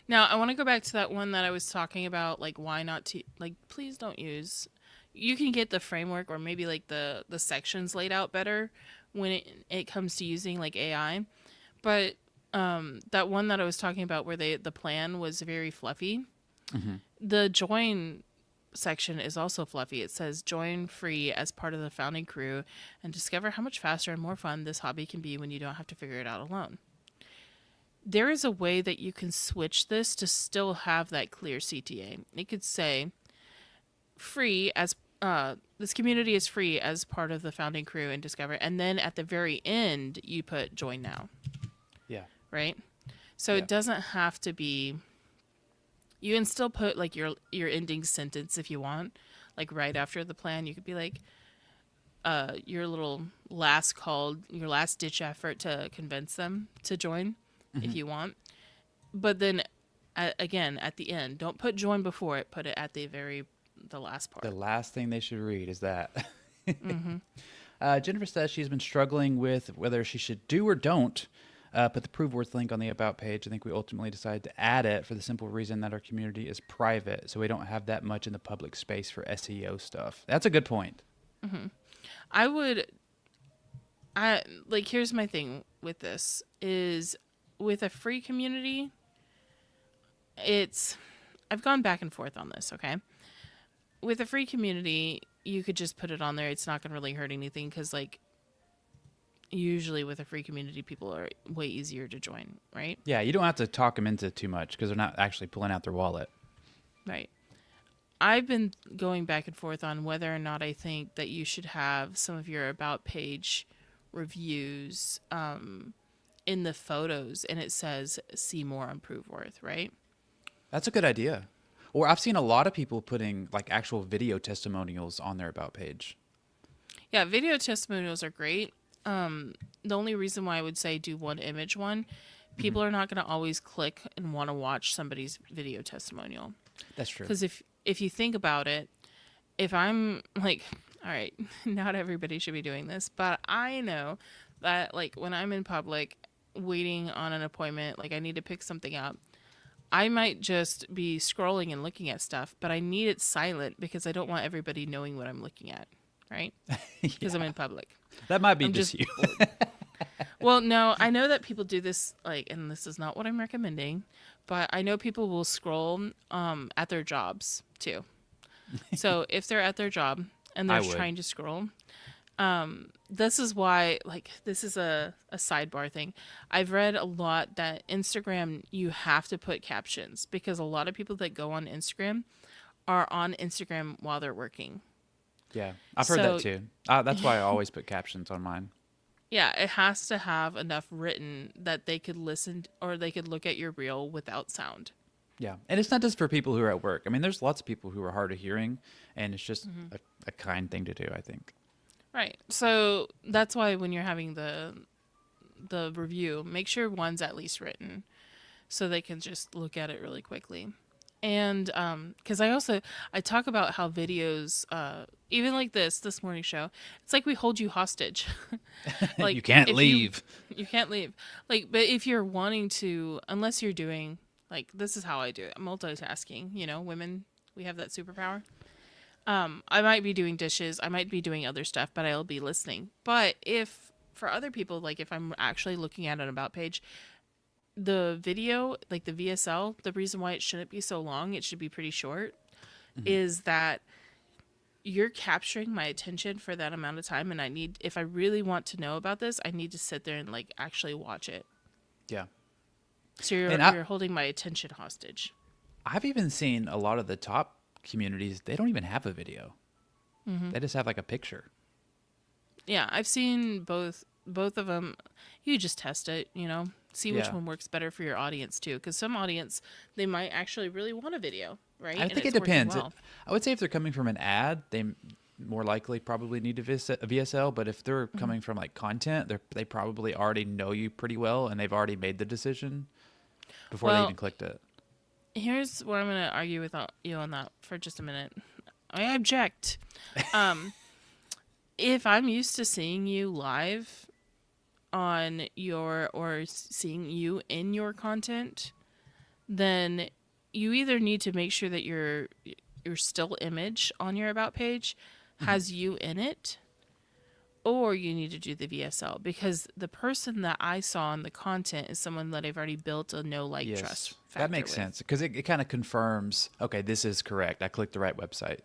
Now, I want to go back to that one that I was talking about, like why not to like please don't use. You can get the framework or maybe like the sections laid out better when it comes to using like AI. But that one that I was talking about where the plan was very fluffy. The join section is also fluffy. It says join free as part of the founding crew and discover how much faster and more fun this hobby can be when you don't have to figure it out alone. There is a way that you can switch this to still have that clear CTA. It could say free as this community is free as part of the founding crew and discover, and then at the very end you put join now. Yeah. Right? So Yeah. it doesn't have to be. You can still put like your ending sentence if you want, like right after the plan. You could be like your little last call, your last ditch effort to convince them to join if you want. But then again at the end, don't put join before it. Put it at the last part. The last thing they should read is that. Jennifer says she's been struggling with whether she should do or don't put the Prove Worth link on the About page. I think we ultimately decided to add it for the simple reason that our community is private, so we don't have that much in the public space for SEO stuff. That's a good point. I would, here's my thing with this is with a free community, I've gone back and forth on this, okay? With a free community, you could just put it on there. It's not going to really hurt anything because, usually with a free community, people are way easier to join, right? Yeah, you don't have to talk them into too much because they're not actually pulling out their wallet. Right. I've been going back and forth on whether or not I think that you should have some of your About page reviews in the photos, and it says "see more on Prove Worth," right? That's a good idea. Or I've seen a lot of people putting actual video testimonials on their About page. Yeah, video testimonials are great. The only reason why I would say do one image one, people are not going to always click and want to watch somebody's video testimonial. That's true. Because if you think about it, if I'm all right, not everybody should be doing this, but I know that when I'm in public waiting on an appointment, I need to pick something up, I might just be scrolling and looking at stuff, but I need it silent because I don't want everybody knowing what I'm looking at, right? Because I'm in public. That might be just you. Well, no, I know that people do this, and this is not what I'm recommending, but I know people will scroll at their jobs too. So if they're at their job and they're trying to scroll, this is why, this is a sidebar thing. I've read a lot that Instagram, you have to put captions because a lot of people that go on Instagram are on Instagram while they're working. Yeah, I've heard that too. That's why I always put captions on mine. Yeah, it has to have enough written that they could listen or they could look at your reel without sound. Yeah, and it's not just for people who are at work. I mean, there's lots of people who are hard of hearing, and it's just a kind thing to do, I think. Right. So that's why when you're having the review, make sure one's at least written so they can just look at it really quickly. And because I talk about how videos, even like this morning show, it's like we hold you hostage. You can't leave. You can't leave. But if you're wanting to, unless you're doing, this is how I do it. I'm multitasking. Women, we have that superpower. I might be doing dishes. I might be doing other stuff, but I'll be listening. But if for other people, if I'm actually looking at an About page, the video, the VSL, the reason why it shouldn't be so long, it should be pretty short, is that you're capturing my attention for that amount of time. And if I really want to know about this, I need to sit there and actually watch it. Yeah. So you're holding my attention hostage. I've even seen a lot of the top communities, they don't even have a video. They just have a picture. Yeah, I've seen both of them. You just test it, see which one works better for your audience too. Because some audience, they might actually really want a video, right? I think it depends. I would say if they're coming from an ad, they more likely probably need a VSL. But if they're coming from content, they probably already know you pretty well and they've already made the decision before they even clicked it. Here's where I'm going to argue with you on that for just a minute. I object. If I'm used to seeing you live on or seeing you in your content, then you either need to make sure that your still image on your About page has you in it, or you need to do the VSL, because the person that I saw in the content is someone that I've already built a trust factor that makes sense, because it kind of confirms, okay, this is correct. I clicked the right website.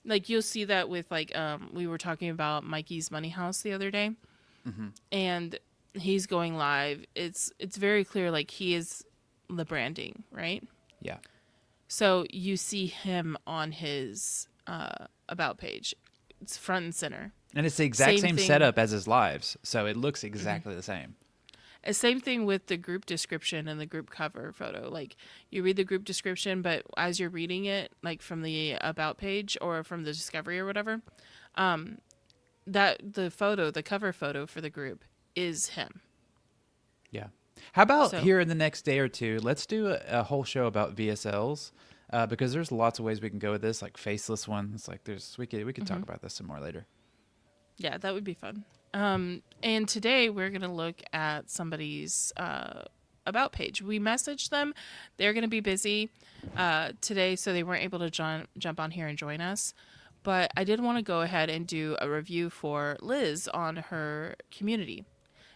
You'll see that with we were talking about Mikey's Money House the other day, and he's going live. It's very clear he is the branding, right? Yeah. So you see him on his About page. It's front and center. And it's the exact same setup as his lives, so it looks exactly the same. And same thing with the group description and the group cover photo. You read the group description, but as you're reading it, from the About page or from the Discovery or whatever, that the cover photo for the group is him. Yeah. How about here in the next day or two, let's do a whole show about VSLs, because there's lots of ways we can go with this, faceless ones. We could talk about this some more later. Yeah, that would be fun. And today we're going to look at somebody's about page. We messaged them. They're going to be busy today, so they weren't able to jump on here and join us. But I did want to go ahead and do a review for Liz on her community,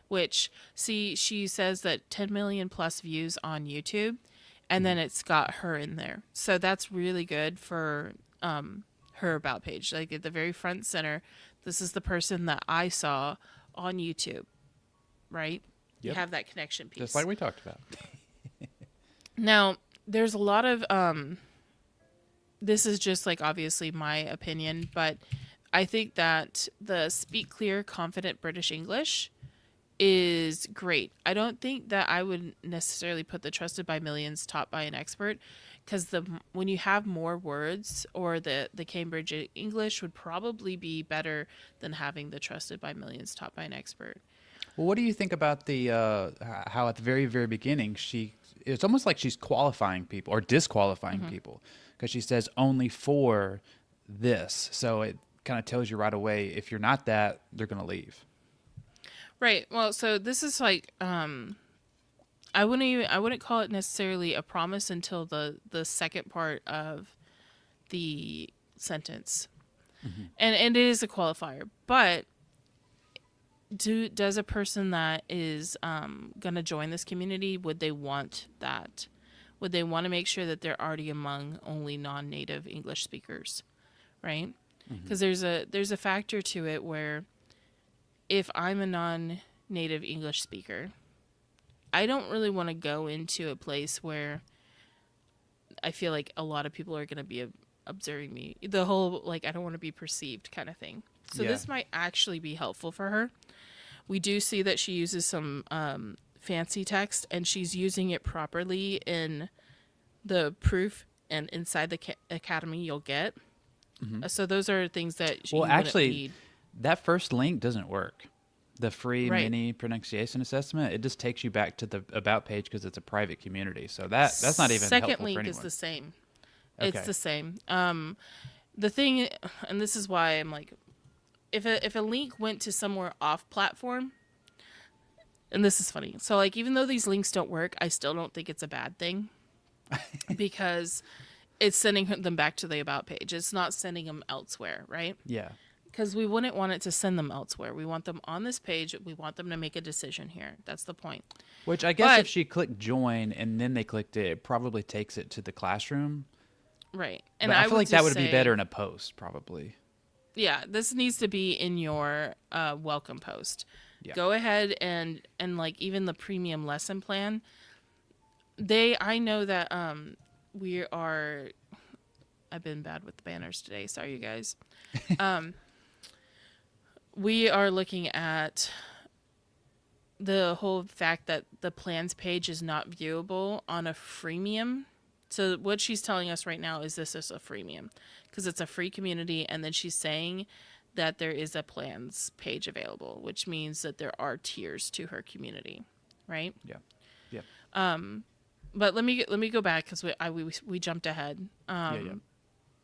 which, see, she says that 10 million plus views on YouTube, and then it's got her in there. So that's really good for her about page. Like at the very front center, this is the person that I saw on YouTube, right? You Yep. have that connection piece. Just like we talked about. Now, there's a lot of this is just like obviously my opinion, but I think that the speak clear, confident British English is great. I don't think that I would necessarily put the trusted by millions taught by an expert, because when you have more words, or the Cambridge English would probably be better than having the trusted by millions taught by an expert. Well, what do you think about the how at the very, very beginning it's almost like she's qualifying people or disqualifying people, because she says only for this. So it kind of tells you right away, if you're not that, they're going to leave. Right. Well, so this is like I wouldn't call it necessarily a promise until the second part of the sentence. And it is a qualifier, but does a person that is going to join this community, would they want that? Would they want to make sure that they're already among only non-native English speakers, right? Because there's a factor to it where if I'm a non-native English speaker, I don't really want to go into a place where I feel like a lot of people are going to be observing me. The whole, like, I don't want to be perceived kind of thing. So Yeah. this might actually be helpful for her. We do see that she uses some fancy text, and she's using it properly in the proof and inside the academy you'll get. So those are things that you Well, wouldn't actually, need. that first link doesn't work. The free Right. mini pronunciation assessment, it just takes you back to the about page because it's a private community. So that's not even Second helpful link for anyone. is the same. Okay. It's the same. The thing, and this is why I'm like, if a link went to somewhere off platform, and this is funny. So like, even though these links don't work, I still don't think it's a bad thing, because it's sending them back to the about page. It's not sending them elsewhere, right? Yeah. Because we wouldn't want it to send them elsewhere. We want them on this page. We want them to make a decision here. That's the point. Which I guess But- if she clicked join and then they clicked it, it probably takes it to the classroom. Right. And I feel would like that just would be say- better in a post, probably. Yeah, this needs to be in your welcome post. Yeah. Go ahead and like even the premium lesson plan. I know that we are. I've been bad with the banners today. Sorry, you guys. We are looking at the whole fact that the plans page is not viewable on a freemium. So what she's telling us right now is this is a freemium, because it's a free community, and then she's saying that there is a plans page available, which means that there are tiers to her community, right? Yeah. Yeah. But let me go back, because we jumped ahead. Yeah.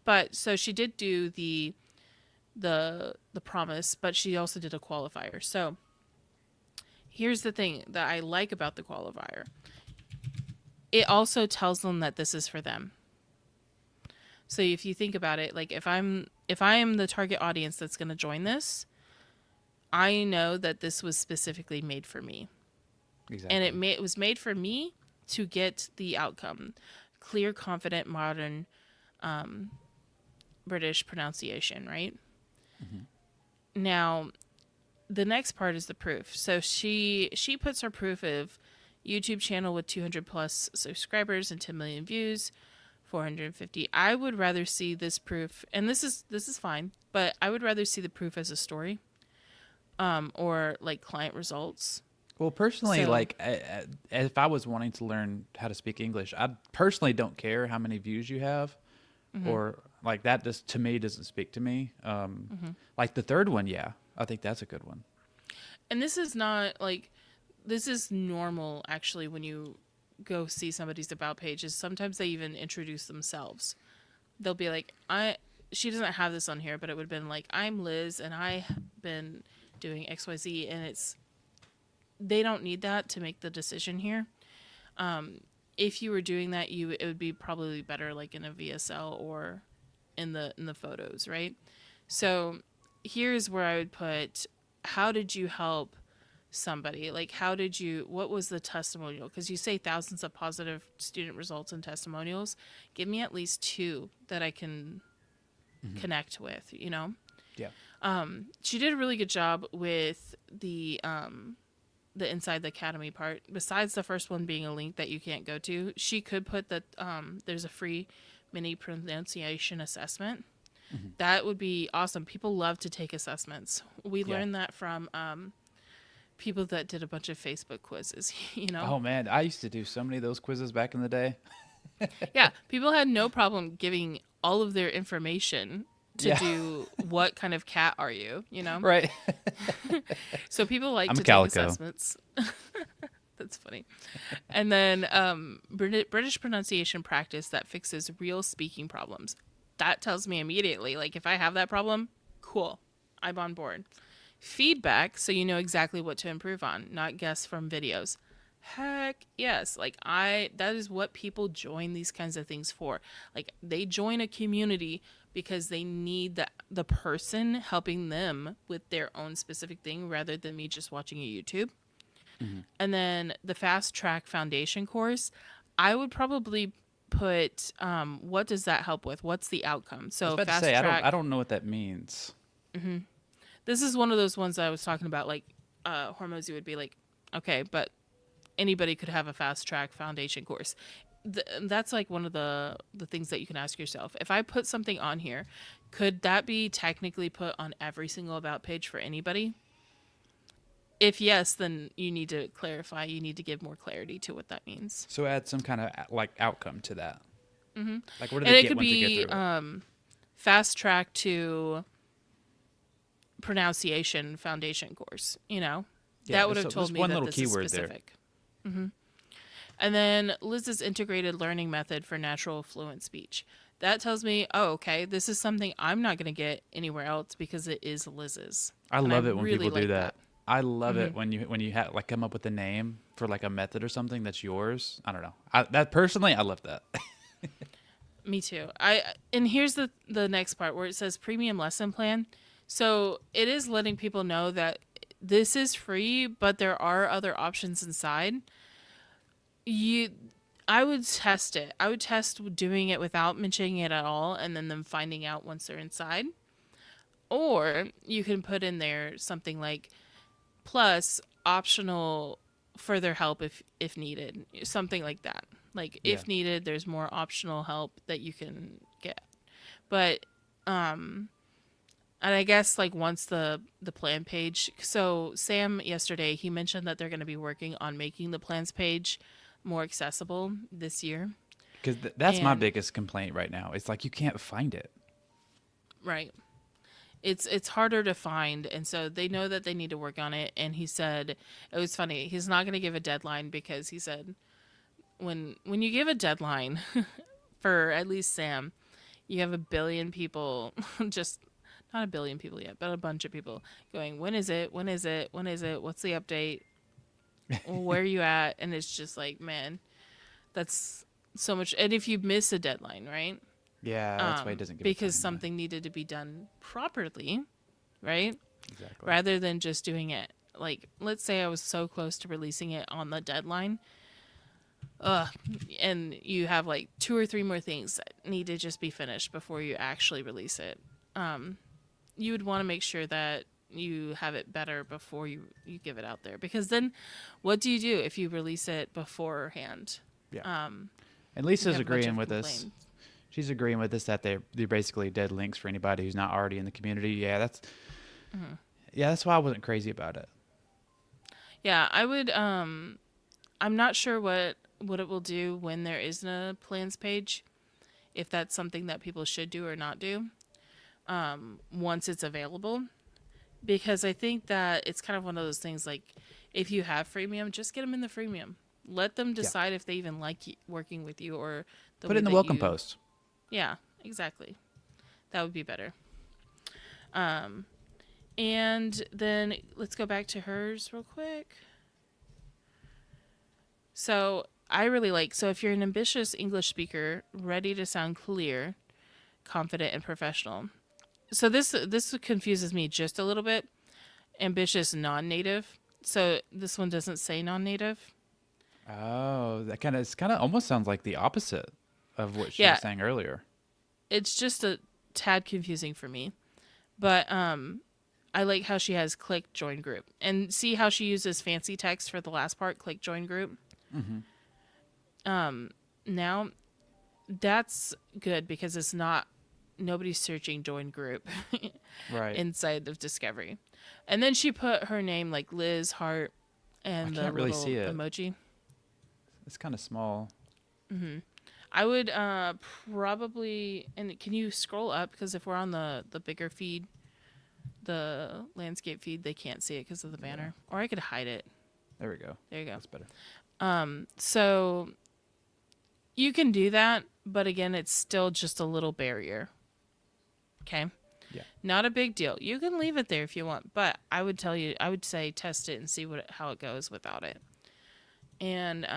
But so she did do the promise, but she also did a qualifier. So here's the thing that I like about the qualifier. It also tells them that this is for them. So if you think about it, like if I am the target audience that's going to join this, I know that this was specifically made for me. Exactly. And it was made for me to get the outcome. Clear, confident, modern British pronunciation, right? Now, the next part is the proof. So she puts her proof of YouTube channel with 200 plus subscribers and 10 million views, 450. I would rather see this proof, and this is fine, but I would rather see the proof as a story, or like client results. Well, personally, So- like if I was wanting to learn how to speak English, I personally don't care how many views you have, or like that. Just to me doesn't speak to me. Like the third one, yeah, I think that's a good one. And this is not like, this is normal actually when you go see somebody's about pages. Sometimes they even introduce themselves. They'll be like, she doesn't have this on here, but it would have been like, I'm Liz and I've been doing XYZ, and they don't need that to make the decision here. If you were doing that, it would be probably better like in a VSL or in the photos, right? So here's where I would put, how did you help somebody? Like, what was the testimonial? Because you say thousands of positive student results and testimonials. Give me at least 2 that I can connect with, Yeah. She did a really good job with the inside the academy part. Besides the first one being a link that you can't go to, she could put that there's a free mini pronunciation assessment. That would be awesome. People love to take assessments. We learned that from people that did a bunch of Facebook quizzes, Oh man, I used to do so many of those quizzes back in the day. Yeah, people had no problem giving all of their information to do what kind of cat are you, Right. So people like I'm to a take calico. assessments. That's funny. And then British pronunciation practice that fixes real speaking problems. That tells me immediately, like, if I have that problem, cool, I'm on board. Feedback, so you know exactly what to improve on, not guess from videos. Heck yes. Like, that is what people join these kinds of things for. Like, they join a community because they need the person helping them with their own specific thing rather than me just watching a YouTube. And then the fast track foundation course, I would probably put what does that help with? What's the outcome? I was So about to fast say, track. I don't know what that means. This is one of those ones I was talking about, like Hormozy would be like, okay, but anybody could have a fast track foundation course. That's like one of the things that you can ask yourself. If I put something on here, could that be technically put on every single about page for anybody? If yes, then you need to clarify. You need to give more clarity to what that means. So add some kind of like outcome to that. Like what do And they it get could once they be get through it? fast track to pronunciation foundation course. Yeah, That would have just told me one that little this keyword is there. specific. And then Liz's integrated learning method for natural fluent speech. That tells me, oh, okay, this is something I'm not going to get anywhere else because it is Liz's. I And love it when really people do like that. I love it when you have like come up with a name for like a method or something that's yours. I don't know. That personally, I love that. Me too. And here's the next part where it says premium lesson plan. So it is letting people know that this is free, but there are other options inside. I would test it. I would test doing it without mentioning it at all, and then them finding out once they're inside. Or you can put in there something like plus optional further help if needed, something like that. Like if needed, there's more optional help that you can get. But and I guess like once the plan page. So Sam yesterday he mentioned that they're going to be working on making the plans page more accessible this year. Because that's my And- biggest complaint right now. It's like you can't find it. Right. It's harder to find, and so they know that they need to work on it. And he said it was funny. He's not going to give a deadline because he said when you give a deadline for at least Sam, you have a billion people, just not a billion people yet, but a bunch of people going, when is it? When is it? When is it? What's the update? Where are you at? And it's just like, man, that's so much. And if you miss a deadline, right? Yeah, that's why it doesn't give a Because timeline. something needed to be done properly, right? Exactly. Rather than just doing it. Like, let's say I was so close to releasing it on the deadline, and you have like 2 or 3 more things that need to just be finished before you actually release it. You would want to make sure that you have it better before you give it out there. Because then what do you do if you release it beforehand? Yeah. And You Lisa's have a bunch agreeing of with us. complaints. She's agreeing with us that they're basically dead links for anybody who's not already in the community. Yeah, that's why I wasn't crazy about it. Yeah, I would. I'm not sure what it will do when there isn't a plans page, if that's something that people should do or not do, once it's available, because I think that it's kind of one of those things like, if you have freemium, just get them in the freemium. Let them decide if they even like working with you or Put it in way the that welcome you- post. Yeah, exactly. That would be better. Um, and then let's go back to hers real quick. So I really like, so if you're an ambitious English speaker, ready to sound clear, confident, and professional. So this confuses me just a little bit. Ambitious non-native. So this one doesn't say non-native. Oh, that kind of almost sounds like the opposite of what she Yeah, was saying earlier. it's just a tad confusing for me. But I like how she has click join group. And see how she uses fancy text for the last part, click join group. Now that's good because it's not nobody's searching join group Right. inside of Discovery. And then she put her name like Liz Hart I and the can't really little see it. emoji. It's kind of small. I would probably, and can you scroll up, because if we're on the bigger feed, the landscape feed, they can't see it because of the banner. Or I could hide it. There we go. There you go. That's better. So you can do that, but again, it's still just a little barrier. Okay. Yeah. Not a big deal. You can leave it there if you want, but I would say test it and see how it goes without it. And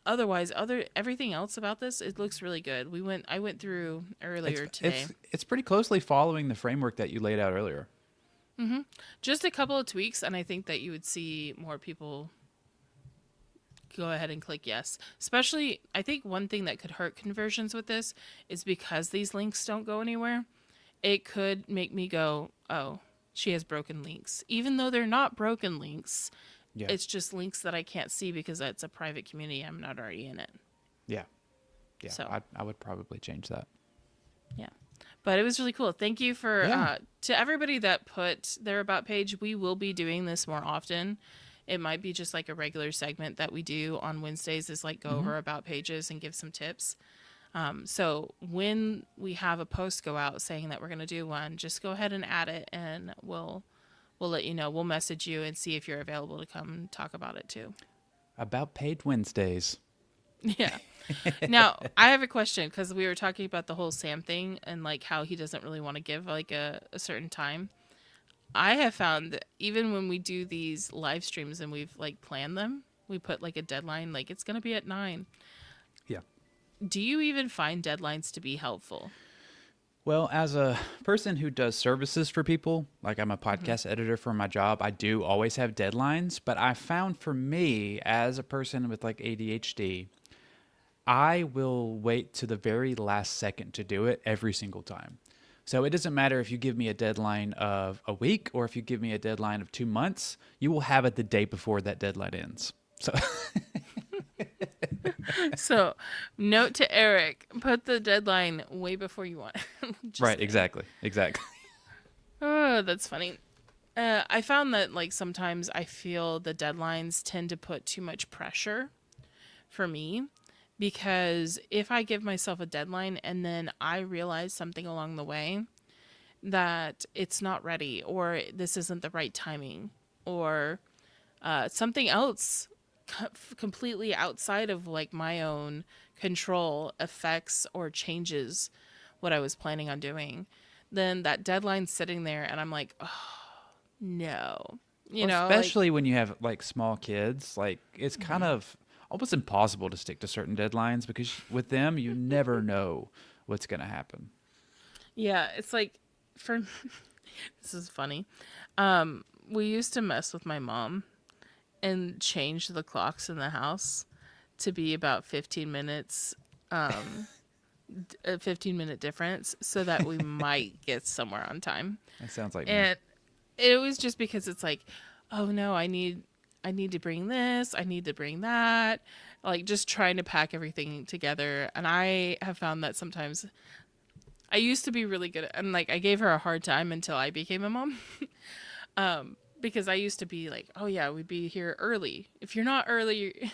otherwise, everything else about this, it looks really good. I went through earlier today. It's pretty closely following the framework that you laid out earlier. Just a couple of tweaks, and I think that you would see more people go ahead and click yes. Especially, I think one thing that could hurt conversions with this is because these links don't go anywhere, it could make me go, oh, she has broken links. Even though they're not broken links, Yeah. it's just links that I can't see because it's a private community. I'm not already in it. Yeah. Yeah. So. I would probably change that. Yeah. But it was really cool. Thank you for Yeah. to everybody that put their about page. We will be doing this more often. It might be just like a regular segment that we do on Wednesdays is like go over about pages and give some tips. So when we have a post go out saying that we're going to do one, just go ahead and add it and we'll let you know. We'll message you and see if you're available to come talk about it too. About paid Wednesdays. Yeah. Now, I have a question because we were talking about the whole Sam thing and like how he doesn't really want to give like a certain time. I have found that even when we do these live streams and we've like planned them, we put like a deadline, like it's going to be at 9. Yeah. Do you even find deadlines to be helpful? Well, as a person who does services for people, like I'm a podcast editor for my job, I do always have deadlines. But I found for me, as a person with like ADHD, I will wait to the very last second to do it every single time. So it doesn't matter if you give me a deadline of a week or if you give me a deadline of 2 months, you will have it the day before that deadline ends. So So, note to Eric, put the deadline way before you want. Just right, kidding. exactly. Oh, that's funny. I found that like sometimes I feel the deadlines tend to put too much pressure for me because if I give myself a deadline and then I realize something along the way that it's not ready or this isn't the right timing or something else completely outside of like my own control affects or changes what I was planning on doing, then that deadline's sitting there and I'm like, oh, no. You know, especially when you have like small kids, like it's kind of almost impossible to stick to certain deadlines because with them, you never know what's going to happen. yeah, it's like for this is funny. We used to mess with my mom and change the clocks in the house to be about 15 minutes, a 15-minute difference so that we might get somewhere on time. That sounds like me. And it was just because it's like, oh no, I need to bring this, I need to bring that, like just trying to pack everything together. And I have found that sometimes I used to be really good at, and like I gave her a hard time until I became a mom. Because I used to be like, oh yeah, we'd be here early. If you're not early,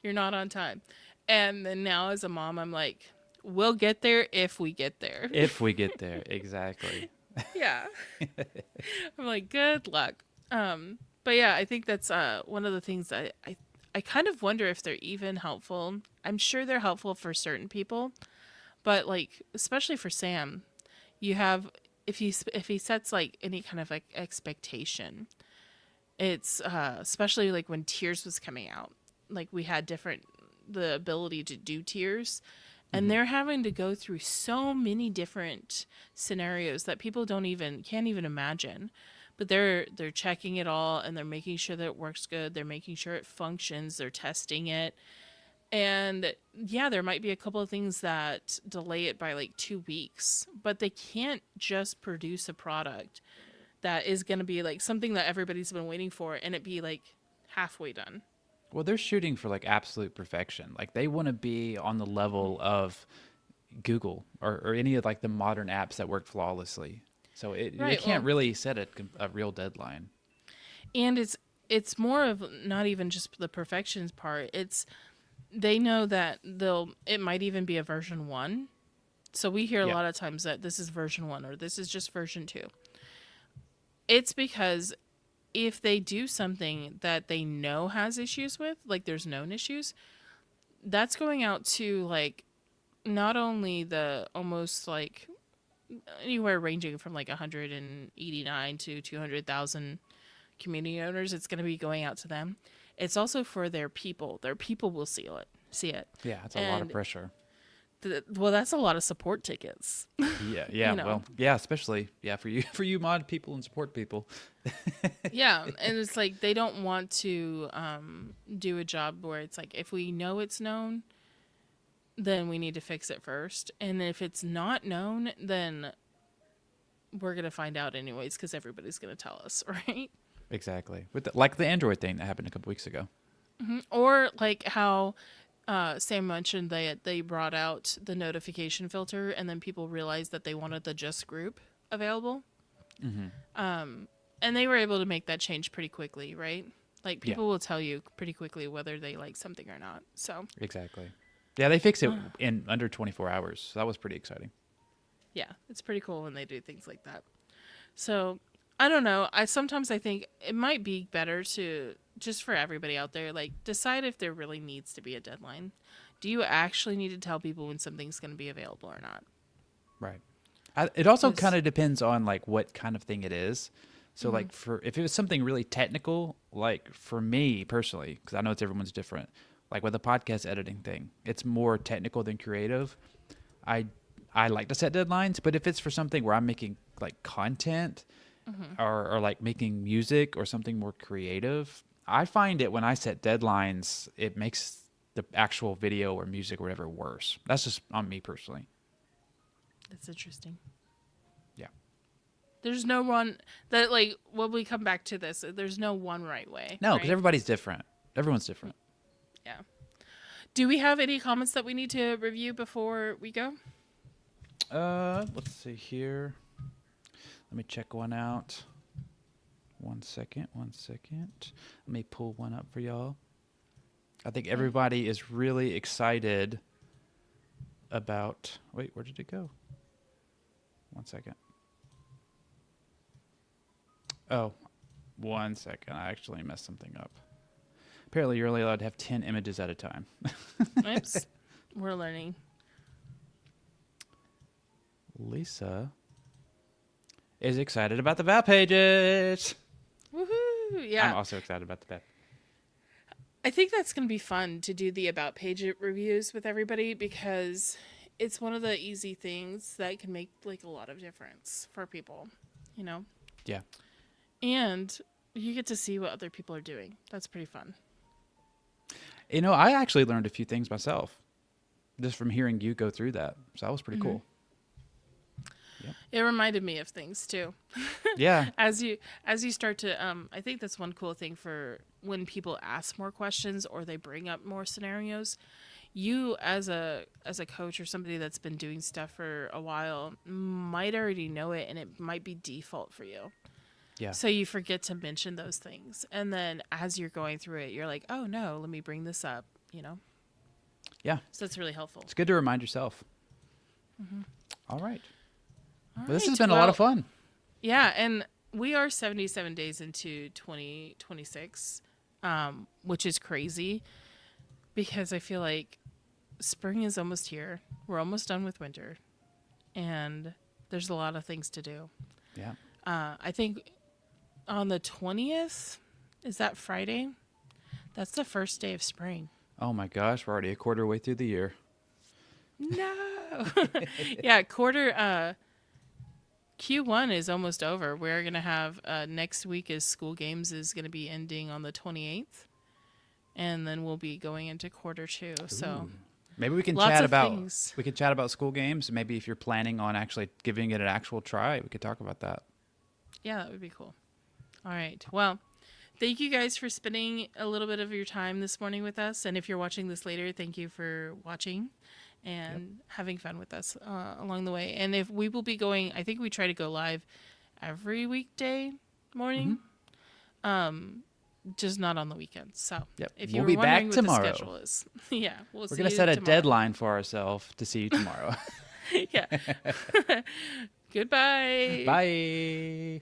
you're not on time. And then now as a mom, I'm like, we'll get there if we get there. If we get there, exactly. Yeah. I'm like, good luck. But yeah, I think that's one of the things that I kind of wonder if they're even helpful. I'm sure they're helpful for certain people, But like, especially for Sam, you have if he sets like any kind of like expectation, it's especially like when tiers was coming out, like we had the ability to do tiers, and they're having to go through so many different scenarios that people can't even imagine. But they're checking it all, and they're making sure that it works good. They're making sure it functions. They're testing it. And yeah, there might be a couple of things that delay it by like 2 weeks, but they can't just produce a product that is going to be like something that everybody's been waiting for and it be like halfway done. Well, they're shooting for like absolute perfection. Like they want to be on the level of Google or any of like the modern apps that work flawlessly. So they Right. can't Well, really set a real deadline. and it's more of not even just the perfections part. It's they know that it might even be a version 1. So we hear a Yeah. lot of times that this is version 1 or this is just version 2. It's because if they do something that they know has issues with, like there's known issues, that's going out to like not only the almost like anywhere ranging from like 189 to 200,000 community owners, it's going to be going out to them. It's also for their people. Their people will see it. Yeah, it's a lot of And pressure. well, that's a lot of support tickets. Yeah, yeah. You know. Well, yeah, especially for you mod people and support people. Yeah, and it's like they don't want to do a job where it's like if we know it's known, then we need to fix it first, and if it's not known, then we're gonna find out anyways because everybody's gonna tell us, right? Exactly. Like the Android thing that happened a couple weeks ago. Or like how Sam mentioned they brought out the notification filter, and then people realized that they wanted the just group available. And they were able to make that change pretty quickly, right? Like people will tell you pretty quickly whether they like something or not. So Exactly. Yeah, they fixed it in under 24 hours. So that was pretty exciting. yeah, it's pretty cool when they do things like that. So I don't know. I think it might be better to just for everybody out there, like decide if there really needs to be a deadline. Do you actually need to tell people when something's going to be available or not? Right. It also 'Cause- kind of depends on like what kind of thing it is. So like if it was something really technical, like for me personally, because I know it's everyone's different, like with the podcast editing thing, it's more technical than creative. I I like to set deadlines, but if it's for something where I'm making like content or like making music or something more creative, I find it when I set deadlines, it makes the actual video or music or whatever worse. That's just on me personally. That's interesting. Yeah. There's no one that like when we come back to this, there's no one right way. No, because right? everybody's different. Everyone's different. Yeah. Do we have any comments that we need to review before we go? Let's see here. Let me check one out. 1 second. Let me pull one up for y'all. I think everybody is really excited about. Wait, where did it go? 1 second. Oh, 1 second. I actually messed something up. Apparently, you're only allowed to have 10 images at a time. Oops. We're learning. Lisa is excited about the Val pages. Woohoo! Yeah. I'm also excited about the Val. I think that's going to be fun to do the about page reviews with everybody because it's one of the easy things that can make like a lot of difference for people, you know? Yeah. And you get to see what other people are doing. That's pretty fun. You know, I actually learned a few things myself just from hearing you go through that. So that was pretty cool. It reminded me of things too. Yeah. As you start to I think that's one cool thing for when people ask more questions or they bring up more scenarios. You as a coach or somebody that's been doing stuff for a while might already know it and it might be default for you. Yeah. So you forget to mention those things. And then as you're going through it, you're like, "Oh no, let me bring this up," you know? Yeah. So that's really helpful. It's good to remind yourself. All right. All Well, this has right, been a lot of well, fun. Yeah, and we are 77 days into 2026, which is crazy because I feel like spring is almost here. we're almost done with winter, and there's a lot of things to do. Yeah. I think on the 20th, is that Friday? That's the first day of spring. Oh my gosh, we're already a quarter way through the year. No. Yeah, Q1 is almost over. We're going to have next week is school games is going to be ending on the 28th. And then we'll be going into quarter 2. So Maybe we can lots chat of about things. we could chat about school games. Maybe if you're planning on actually giving it an actual try, we could talk about that. Yeah, that would be cool. All right. Well, thank you guys for spending a little bit of your time this morning with us. And if you're watching this later, thank you for watching and having fun with us along the way. And if we will be going, I think we try to go live every weekday morning, just not on the weekends. So Yep. if you We'll were be wondering back what tomorrow. the schedule is, yeah, we'll We're see gonna you set a tomorrow. deadline for ourselves to see you tomorrow. Yeah. Goodbye. Bye.